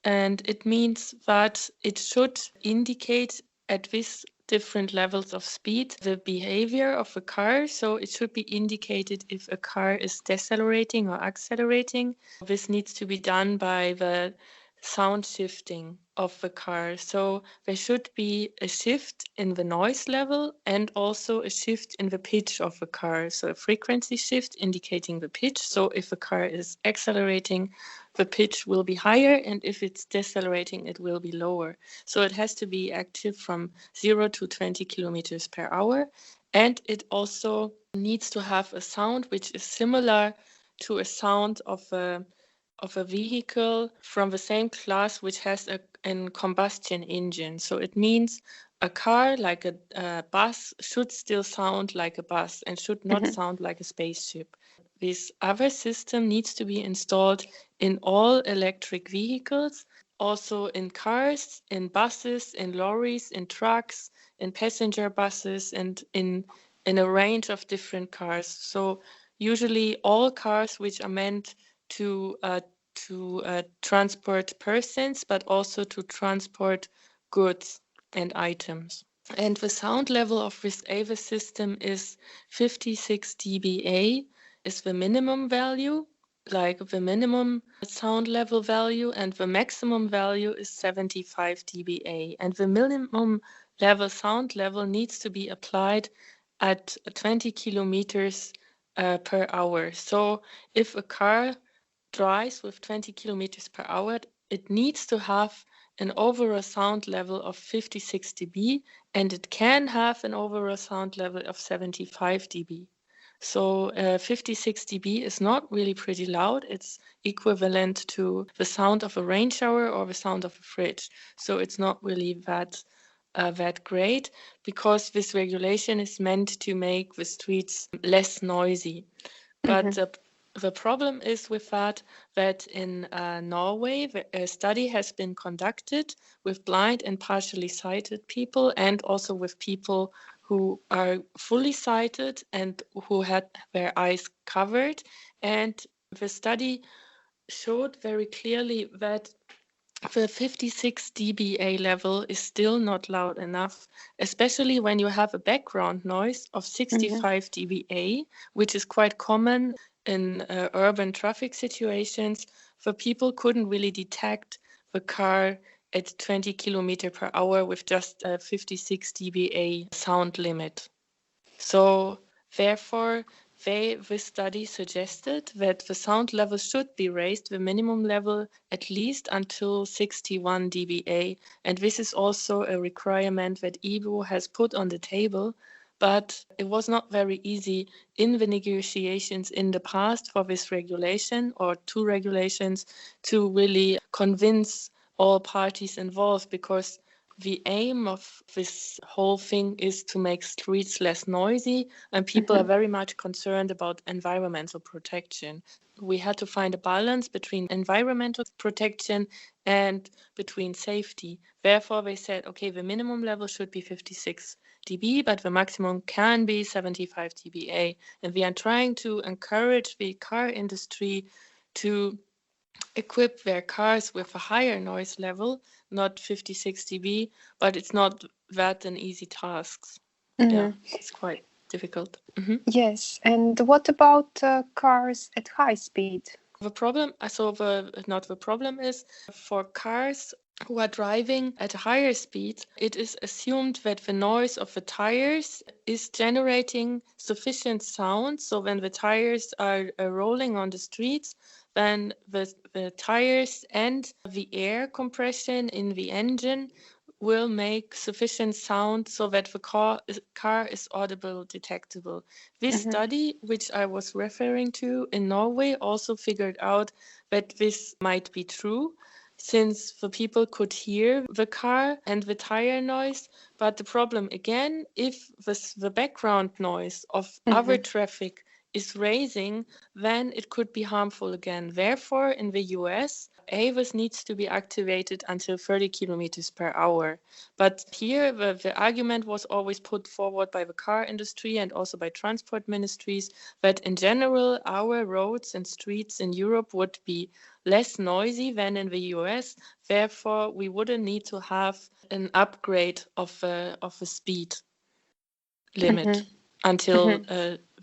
Speaker 7: And it means that it should indicate at this different levels of speed the behavior of a car. So it should be indicated if a car is decelerating or accelerating. This needs to be done by the sound shifting of the car. So there should be a shift in the noise level and also a shift in the pitch of the car. So a frequency shift indicating the pitch. So if a car is accelerating, the pitch will be higher, and if it's decelerating, it will be lower. So it has to be active from 0 to 20 kilometers per hour. And it also needs to have a sound which is similar to a sound of a vehicle from the same class which has a combustion engine. So it means a car, like a bus, should still sound like a bus and should not sound like a spaceship. This other system needs to be installed in all electric vehicles, also in cars, in buses, in lorries, in trucks, in passenger buses, and in a range of different cars. So usually all cars which are meant to transport persons, but also to transport goods and items. And the sound level of this AVAS system is 56 dBA is the minimum value, like the minimum sound level value, and the maximum value is 75 dBA. And the minimum level sound level needs to be applied at 20 kilometers per hour. So if a car drives with 20 kilometers per hour, it needs to have an overall sound level of 56 dB, and it can have an overall sound level of 75 dB. So 56 dB is not really pretty loud. It's equivalent to the sound of a rain shower or the sound of a fridge. So it's not really that great, because this regulation is meant to make the streets less noisy. But The problem is with that in Norway, a study has been conducted with blind and partially sighted people, and also with people who are fully sighted and who had their eyes covered. And the study showed very clearly that the 56 dBA level is still not loud enough, especially when you have a background noise of 65 dBA, which is quite common in urban traffic situations. The people couldn't really detect the car at 20 kilometer per hour with just a 56 dBA sound limit. So therefore, this study suggested that the sound level should be raised, the minimum level at least until 61 dBA. And this is also a requirement that EBU has put on the table. But it was not very easy in the negotiations in the past for this regulation or two regulations to really convince all parties involved, because the aim of this whole thing is to make streets less noisy, and people are very much concerned about environmental protection. We had to find a balance between environmental protection and between safety. Therefore, they said, okay, the minimum level should be 56 dB, but the maximum can be 75 dBA. And we are trying to encourage the car industry to equip their cars with a higher noise level, not 56 dB, but it's not that an easy task. Yeah, it's quite difficult.
Speaker 8: Yes, and what about cars at high speed?
Speaker 7: The problem, not the problem is for cars who are driving at a higher speed, it is assumed that the noise of the tires is generating sufficient sound. So when the tires are rolling on the streets, then the tires and the air compression in the engine will make sufficient sound so that the car is audible, detectable. This study, which I was referring to in Norway, also figured out that this might be true, since the people could hear the car and the tire noise. But the problem again, if the background noise of other traffic is raising, then it could be harmful again. Therefore, in the US, AVAS needs to be activated until 30 kilometers per hour. But here, the argument was always put forward by the car industry and also by transport ministries that in general, our roads and streets in Europe would be less noisy than in the US. Therefore, we wouldn't need to have an upgrade of a speed limit until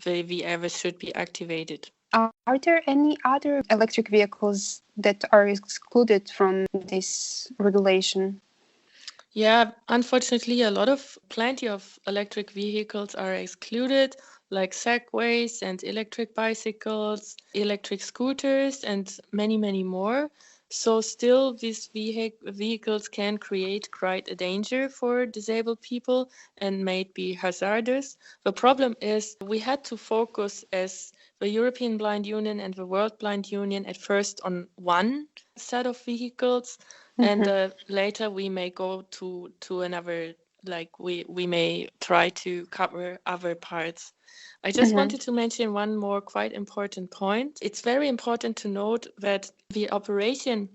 Speaker 7: the AVAS should be activated.
Speaker 8: Are there any other electric vehicles that are excluded from this regulation?
Speaker 7: Yeah, unfortunately, plenty of electric vehicles are excluded, like segways and electric bicycles, electric scooters, and many, many more. So still, these vehicles can create quite a danger for disabled people and may be hazardous. The problem is we had to focus as the European Blind Union and the World Blind Union at first on one set of vehicles, and later we may go to another, like we may try to cover other parts. I just wanted to mention one more quite important point. It's very important to note that the operation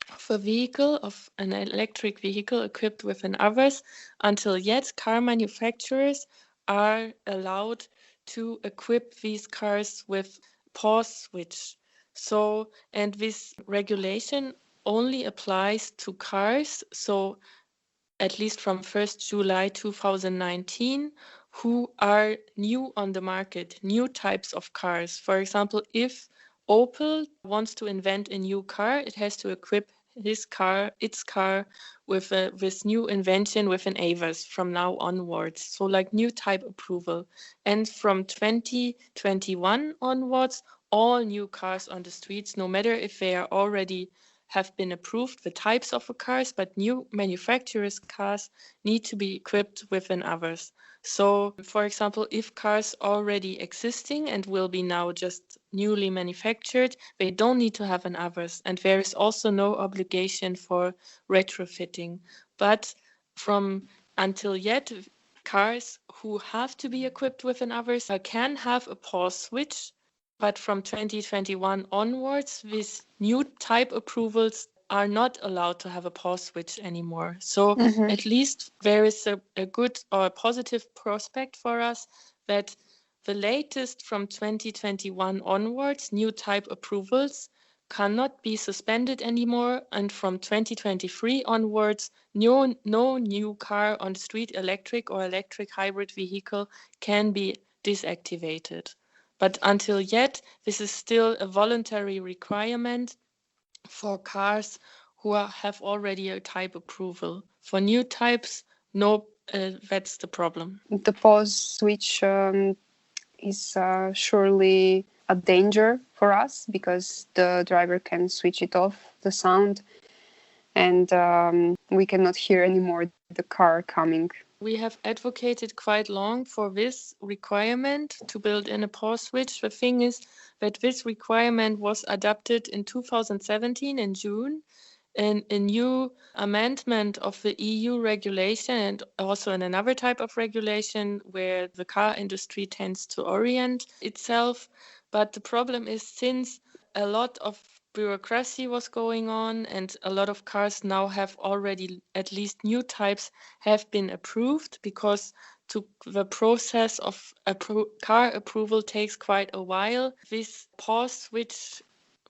Speaker 7: of a vehicle, of an electric vehicle equipped with an AVAS, until yet car manufacturers are allowed to equip these cars with pause switch. So, and this regulation only applies to cars, so at least from 1st July 2019, who are new on the market, new types of cars. For example, if Opel wants to invent a new car, it has to equip its car with this new invention with an AVAS from now onwards. So like new type approval. And from 2021 onwards, all new cars on the streets, no matter if they are already have been approved, the types of the cars, but new manufacturers' cars need to be equipped with an AVAS. So, for example, if cars already existing and will be now just newly manufactured, they don't need to have an AVAS, and there is also no obligation for retrofitting. But from until yet, cars who have to be equipped with an AVAS can have a pause switch But from 2021 onwards, with new type approvals are not allowed to have a pause switch anymore. So at least there is a good or a positive prospect for us that the latest from 2021 onwards, new type approvals cannot be suspended anymore. And from 2023 onwards, no new car on the street, electric or electric hybrid vehicle, can be deactivated. But until yet, this is still a voluntary requirement for cars who have already a type approval. For new types, no, that's the problem.
Speaker 8: The pause switch is surely a danger for us because the driver can switch it off, the sound, and we cannot hear anymore the car coming.
Speaker 7: We have advocated quite long for this requirement to build in a pause switch. The thing is that this requirement was adopted in 2017 in June in a new amendment of the EU regulation and also in another type of regulation where the car industry tends to orient itself. But the problem is, since a lot of bureaucracy was going on and a lot of cars now have already, at least new types, have been approved, because the process of car approval takes quite a while. This pause switch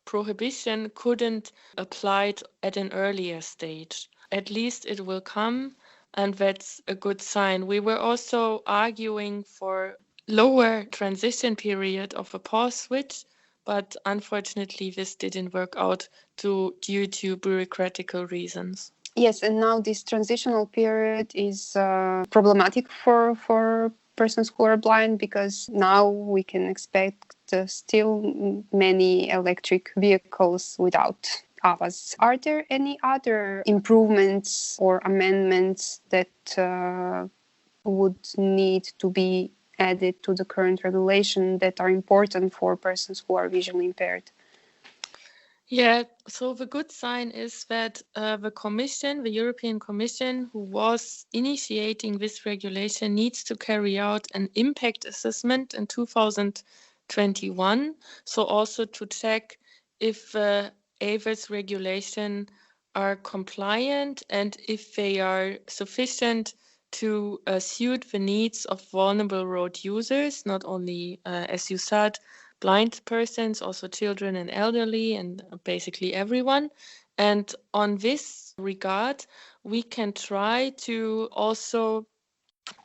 Speaker 7: prohibition couldn't apply at an earlier stage. At least it will come, and that's a good sign. We were also arguing for lower transition period of a pause switch, but unfortunately this didn't work out due to bureaucratic reasons.
Speaker 8: Yes, and now this transitional period is problematic for persons who are blind, because now we can expect still many electric vehicles without AVAS. Are there any other improvements or amendments that would need to be added to the current regulation that are important for persons who are visually impaired?
Speaker 7: Yeah, so the good sign is that the Commission, the European Commission, who was initiating this regulation, needs to carry out an impact assessment in 2021. So also to check if AVAS regulation are compliant and if they are sufficient to suit the needs of vulnerable road users, not only, as you said, blind persons, also children and elderly, and basically everyone. And on this regard, we can try to also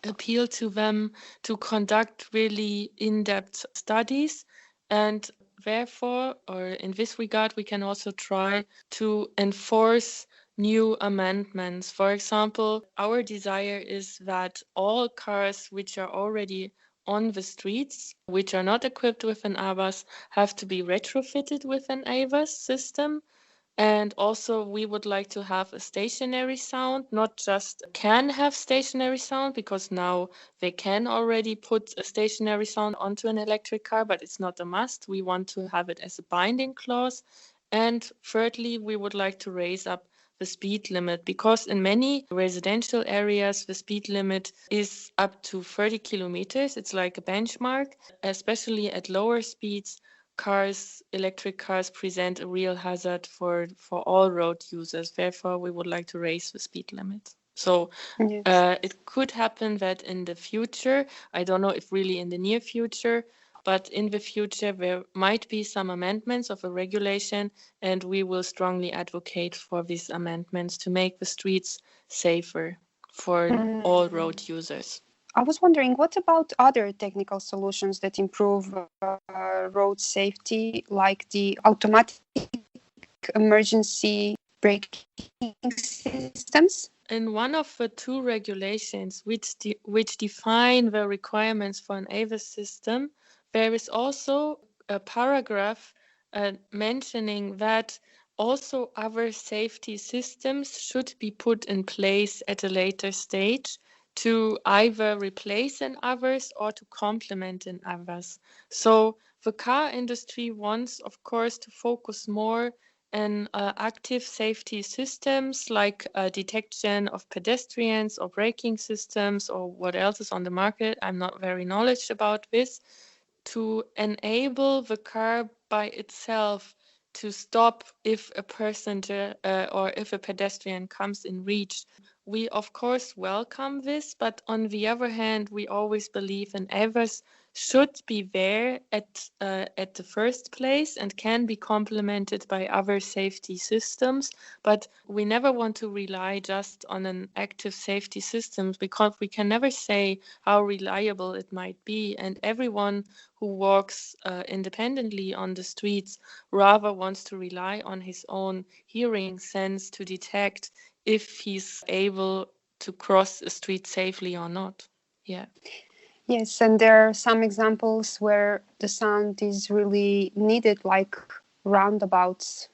Speaker 7: appeal to them to conduct really in-depth studies. And therefore, or in this regard, we can also try to enforce new amendments. For example, our desire is that all cars which are already on the streets, which are not equipped with an AVAS, have to be retrofitted with an AVAS system. And also we would like to have a stationary sound, not just can have stationary sound, because now they can already put a stationary sound onto an electric car, but it's not a must. We want to have it as a binding clause. And thirdly, we would like to raise up the speed limit, because in many residential areas, the speed limit is up to 30 kilometers. It's like a benchmark, especially at lower speeds. Electric cars present a real hazard for all road users. Therefore, we would like to raise the speed limit. So
Speaker 8: Yes.
Speaker 7: it could happen that in the future, I don't know if really in the near future, but in the future, there might be some amendments of a regulation, and we will strongly advocate for these amendments to make the streets safer for all road users.
Speaker 8: I was wondering, what about other technical solutions that improve road safety, like the automatic emergency braking systems?
Speaker 7: In one of the two regulations which define the requirements for an AVAS system, there is also a paragraph mentioning that also other safety systems should be put in place at a later stage to either replace an AVAS or to complement an AVAS. So the car industry wants, of course, to focus more on active safety systems like detection of pedestrians or braking systems or what else is on the market. I'm not very knowledgeable about this, to enable the car by itself to stop if a passenger or if a pedestrian comes in reach. We of course welcome this, but on the other hand, we always believe enablers should be there at the first place and can be complemented by other safety systems. But we never want to rely just on an active safety system, because we can never say how reliable it might be. And everyone who walks independently on the streets rather wants to rely on his own hearing sense to detect if he's able to cross a street safely or not. Yeah.
Speaker 8: Yes, and there are some examples where the sound is really needed, like roundabouts.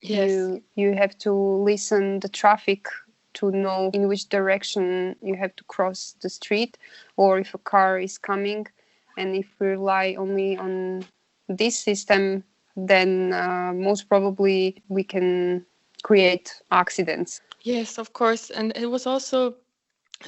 Speaker 7: Yes.
Speaker 8: You have to listen the traffic to know in which direction you have to cross the street, or if a car is coming. And if we rely only on this system, then most probably we can create accidents.
Speaker 7: Yes, of course. And it was also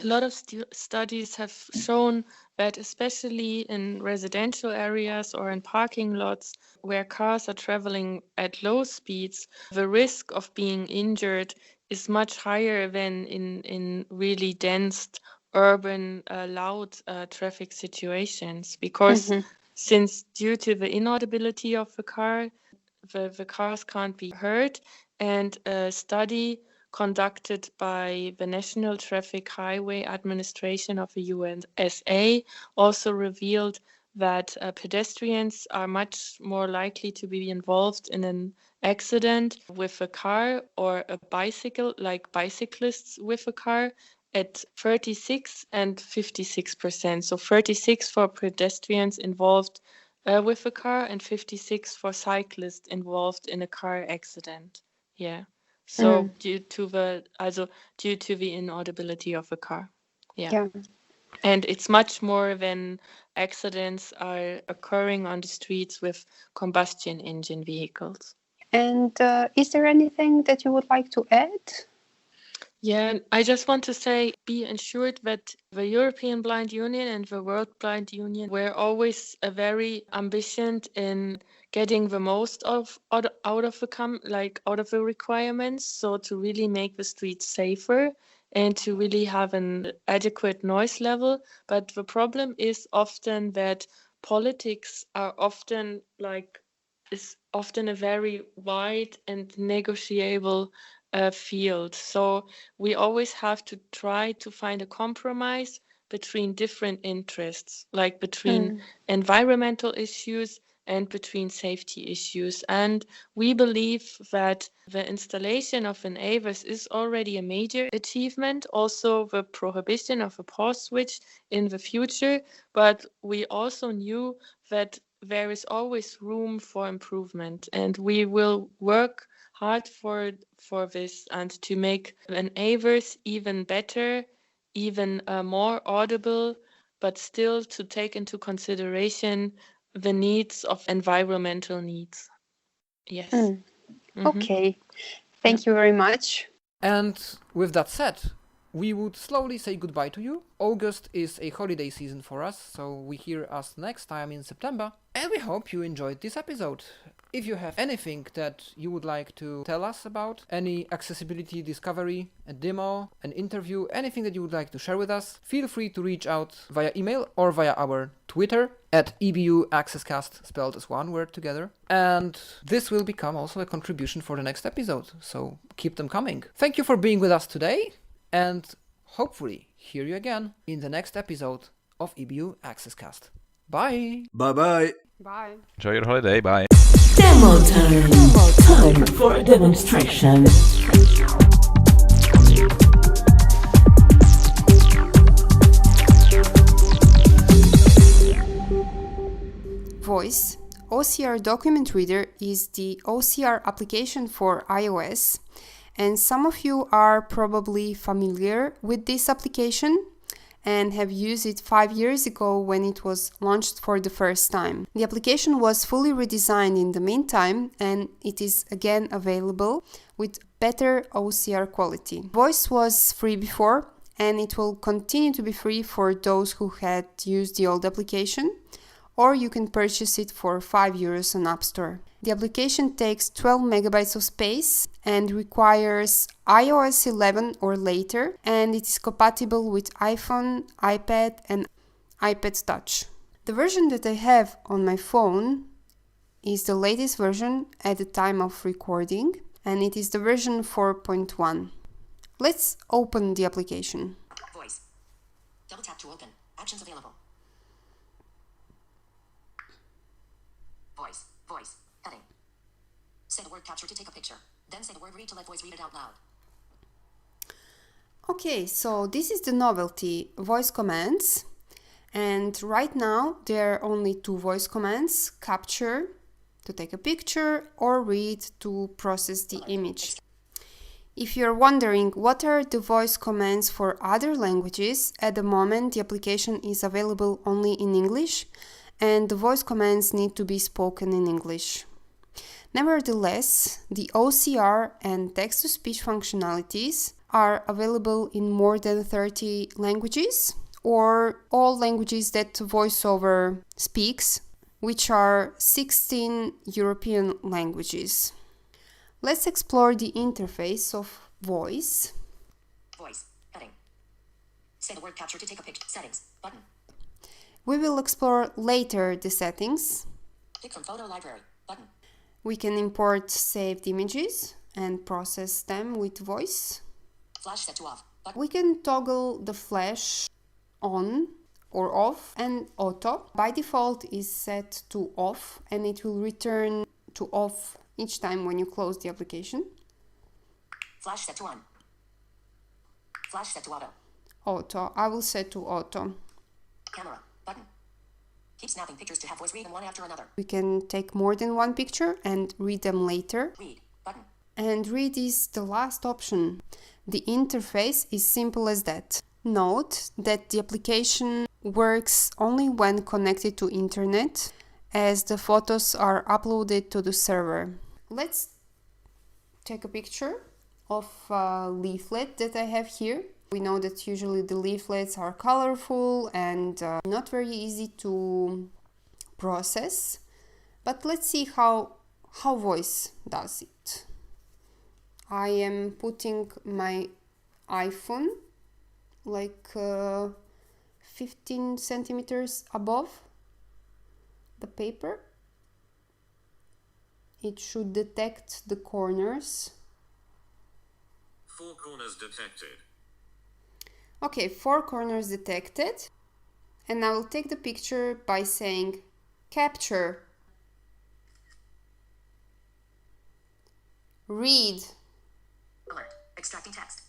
Speaker 7: a lot of studies have shown that especially in residential areas or in parking lots where cars are traveling at low speeds, the risk of being injured is much higher than in really dense urban loud traffic situations, because since due to the inaudibility of the car, the cars can't be heard. And a study conducted by the National Traffic Highway Administration of the USA also revealed that pedestrians are much more likely to be involved in an accident with a car or a bicycle, like bicyclists with a car, at 36 and 56%. So 36 for pedestrians involved with a car and 56 for cyclists involved in a car accident. Yeah. So due to the inaudibility of the car. Yeah. And it's much more than accidents are occurring on the streets with combustion engine vehicles.
Speaker 8: And is there anything that you would like to add?
Speaker 7: Yeah, I just want to say, be assured that the European Blind Union and the World Blind Union were always very ambitious in getting the most out of the requirements. So to really make the streets safer and to really have an adequate noise level. But the problem is often that politics are often is often a very wide and negotiable field. So we always have to try to find a compromise between different interests, like between environmental issues and between safety issues. And we believe that the installation of enablers is already a major achievement, also the prohibition of a pause switch in the future. But we also knew that there is always room for improvement, and we will work hard for this and to make enablers even better, even more audible, but still to take into consideration the needs of environmental needs. Yes.
Speaker 8: Okay. Thank you very much.
Speaker 3: And with that said, we would slowly say goodbye to you. August is a holiday season for us, so we hear us next time in September. And we hope you enjoyed this episode. If you have anything that you would like to tell us about, any accessibility discovery, a demo, an interview, anything that you would like to share with us, feel free to reach out via email or via our Twitter at EBU Access Cast, spelled as one word together. And this will become also a contribution for the next episode, so keep them coming. Thank you for being with us today, and hopefully hear you again in the next episode of EBU Access Cast. Bye!
Speaker 5: Bye-bye!
Speaker 4: Bye.
Speaker 6: Enjoy your holiday. Bye.
Speaker 2: Demo time. Time for a demonstration.
Speaker 8: Voice. OCR Document Reader is the OCR application for iOS, and some of you are probably familiar with this application and have used it 5 years ago when it was launched for the first time. The application was fully redesigned in the meantime, and it is again available with better OCR quality. Voice was free before, and it will continue to be free for those who had used the old application,
Speaker 4: or you can purchase it for €5 on App Store. The application takes 12 megabytes of space and requires iOS 11 or later, and it is compatible with iPhone, iPad and iPad Touch. The version that I have on my phone is the latest version at the time of recording, and it is the version 4.1. Let's open the application.
Speaker 9: Voice. Double tap to open. Actions available. Voice. Heading. Say the word capture to take a picture. Then say the word read to let voice read it out loud.
Speaker 4: Okay, so this is the novelty, voice commands. And right now there are only 2 voice commands: capture to take a picture or read to process the image. If you're wondering what are the voice commands for other languages, at the moment the application is available only in English and the voice commands need to be spoken in English. Nevertheless, the OCR and text-to-speech functionalities are available in more than 30 languages, or all languages that VoiceOver speaks, which are 16 European languages. Let's explore the interface of voice.
Speaker 9: Voice. Heading. Say the word capture to take a picture. Settings. Button.
Speaker 4: We will explore later the settings.
Speaker 9: Pick from photo library. Button.
Speaker 4: We can import saved images and process them with voice.
Speaker 9: Flash set to off. Button.
Speaker 4: We can toggle the flash on or off, and auto by default is set to off and it will return to off each time when you close the application.
Speaker 9: Flash set to on. Flash set to auto.
Speaker 4: Auto. I will set to auto.
Speaker 9: Camera. Button. Keep snapping pictures to have voice read them one after another.
Speaker 4: We can take more than one picture and read them later.
Speaker 9: Read. Button.
Speaker 4: And read is the last option. The interface is simple as that. Note that the application works only when connected to internet, as the photos are uploaded to the server. Let's take a picture of a leaflet that I have here. We know that usually the leaflets are colorful and not very easy to process, but let's see how voice does it. I am putting my iPhone like 15 centimeters above the paper. It should detect the corners.
Speaker 10: 4 corners detected.
Speaker 4: Okay, 4 corners detected. And I will take the picture by saying capture. Read.
Speaker 9: Alert. Extracting text.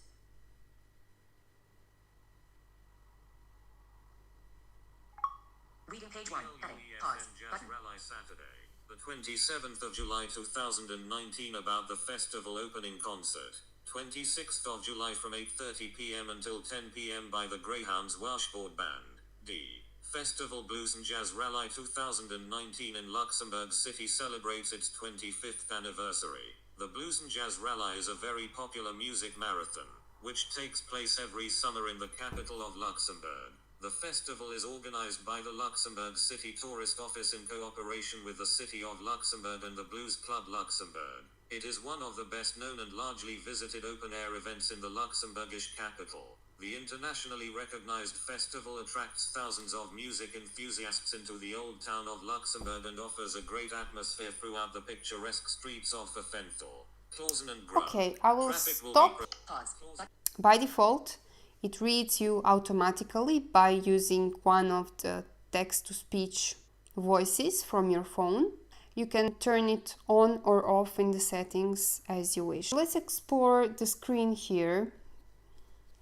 Speaker 9: Reading page 1. Heading. Pause. Button.
Speaker 10: Rally Saturday, the 27th of July 2019, about the festival opening concert. 26th of July from 8:30 p.m. until 10 p.m. by the Greyhounds Washboard Band. D. Festival Blues and Jazz Rally 2019 in Luxembourg City celebrates its 25th anniversary. The Blues and Jazz Rally is a very popular music marathon, which takes place every summer in the capital of Luxembourg. The festival is organized by the Luxembourg City Tourist Office in cooperation with the City of Luxembourg and the Blues Club Luxembourg. It is one of the best known and largely visited open-air events in the Luxembourgish capital. The internationally recognized festival attracts thousands of music enthusiasts into the old town of Luxembourg and offers a great atmosphere throughout the picturesque streets of Pfeffenthal, Clausen and Grau.
Speaker 4: Okay, I will
Speaker 10: Traffic will
Speaker 4: stop.
Speaker 10: be
Speaker 9: Pause.
Speaker 4: By default, it reads you automatically by using one of the text-to-speech voices from your phone. You can turn it on or off in the settings as you wish. Let's explore the screen here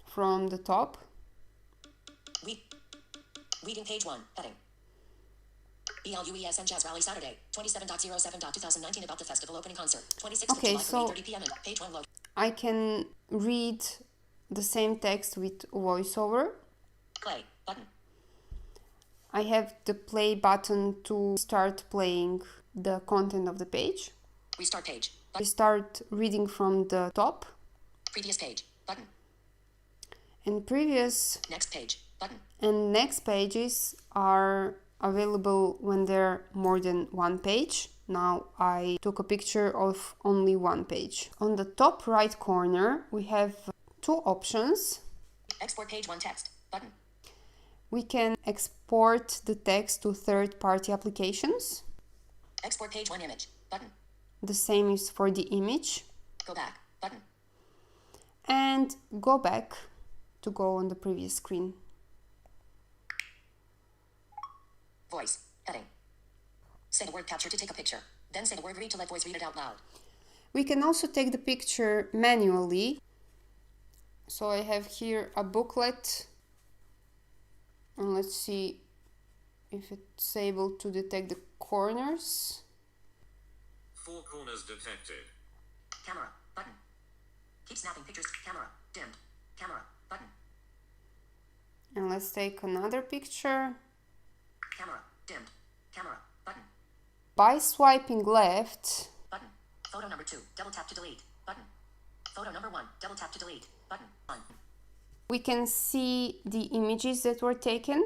Speaker 4: from the top.
Speaker 9: Reading page 1. Heading. BLUES and Jazz Rally Saturday, 27.07.2019, about the festival opening concert. 26th of July from 8:30 p.m. Page 1 load.
Speaker 4: I can read the same text with VoiceOver.
Speaker 9: Play button.
Speaker 4: I have the play button to start playing the content of the page.
Speaker 9: Restart page.
Speaker 4: We start reading from the top.
Speaker 9: Previous page button.
Speaker 4: And previous
Speaker 9: Next page button.
Speaker 4: and next pages are
Speaker 8: available when there are more than one page. Now I took a picture of only one page. On the top right corner, we have two options.
Speaker 9: Export page 1 text button.
Speaker 8: We can export the text to third-party applications.
Speaker 9: Export page 1 image button.
Speaker 8: The same is for the image.
Speaker 9: Go back button.
Speaker 8: And go back to go on the previous screen.
Speaker 9: Voice heading. Say the word capture to take a picture. Then say the word read to let voice read it out loud.
Speaker 8: We can also take the picture manually. So I have here a booklet. And let's see if it's able to detect the corners.
Speaker 10: 4 corners detected.
Speaker 9: Camera button. Keep snapping pictures. Camera dimmed. Camera button.
Speaker 8: And let's take another picture.
Speaker 9: Camera dimmed. Camera button.
Speaker 8: By swiping left,
Speaker 9: Button. Photo number 2. Double tap to delete. Button. Photo number 1. Double tap to delete. Button. On.
Speaker 8: we can see the images that were taken,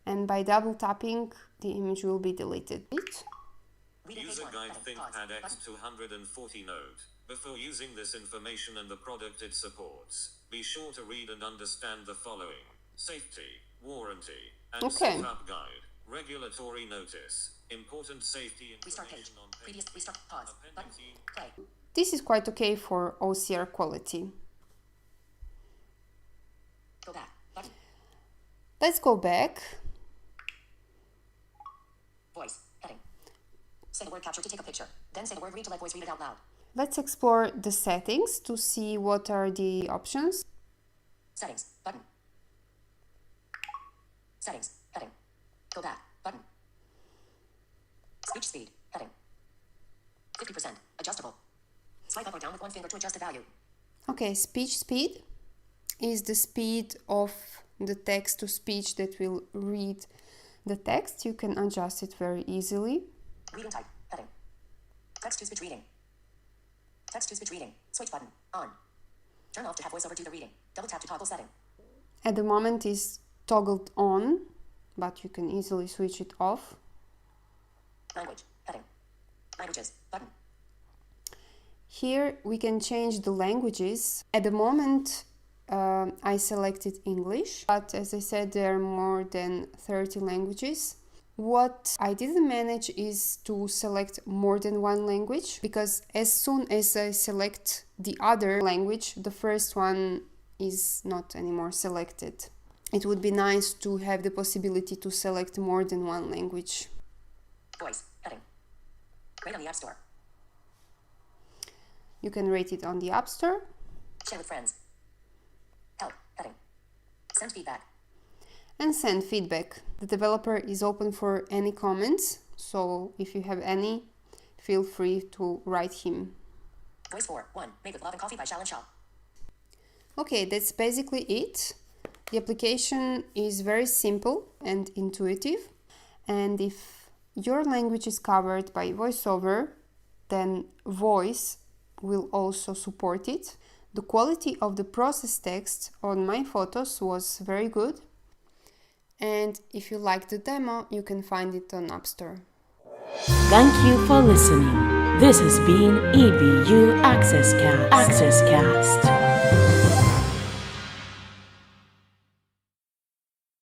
Speaker 8: and by double tapping, the image will be deleted.
Speaker 10: User guide ThinkPad X240 node. Before using this information and the product it supports, be sure to read and understand the following: safety, warranty, and setup guide, regulatory notice, important safety information on
Speaker 9: previous restart pause button play.
Speaker 8: This is quite okay for OCR quality.
Speaker 9: Go back button.
Speaker 8: Let's go back.
Speaker 9: Voice heading. Say the word capture to take a picture. Then say the word read to let voice read it out loud.
Speaker 8: Let's explore the settings to see what are the options.
Speaker 9: Settings button. Settings heading. Go back button. Speech speed heading. 50% adjustable. Swipe up or down with one finger to adjust the value.
Speaker 8: Okay, speech speed is the speed of the text to speech that will read the text. You can adjust it very easily.
Speaker 9: Reading type heading. Text to speech reading. Text to speech reading. Switch button on. Turn off to have voiceover do the reading. Double tap to toggle setting.
Speaker 8: At the moment is toggled on, but you can easily switch it off.
Speaker 9: Language heading. Languages button.
Speaker 8: Here we can change the languages. At the moment I selected English, but as I said, there are more than 30 languages. What I didn't manage is to select more than one language, because as soon as I select the other language, the first one is not anymore selected. It would be nice to have the possibility to select more than one language.
Speaker 9: Voice heading. Rate on the App Store.
Speaker 8: You can rate it on the App Store.
Speaker 9: Share with friends. Help heading. Send feedback.
Speaker 8: And send feedback. The developer is open for any comments, so if you have any, feel free to write him.
Speaker 9: Voice 4.1 made with love and coffee by Shall & Shaw.
Speaker 8: Okay, that's basically it. The application is very simple and intuitive, and if your language is covered by VoiceOver, then Voice will also support it. The quality of the processed text on my photos was very good. And if you like the demo, you can find it on App Store.
Speaker 2: Thank you for listening. This has been EBU Access Cast.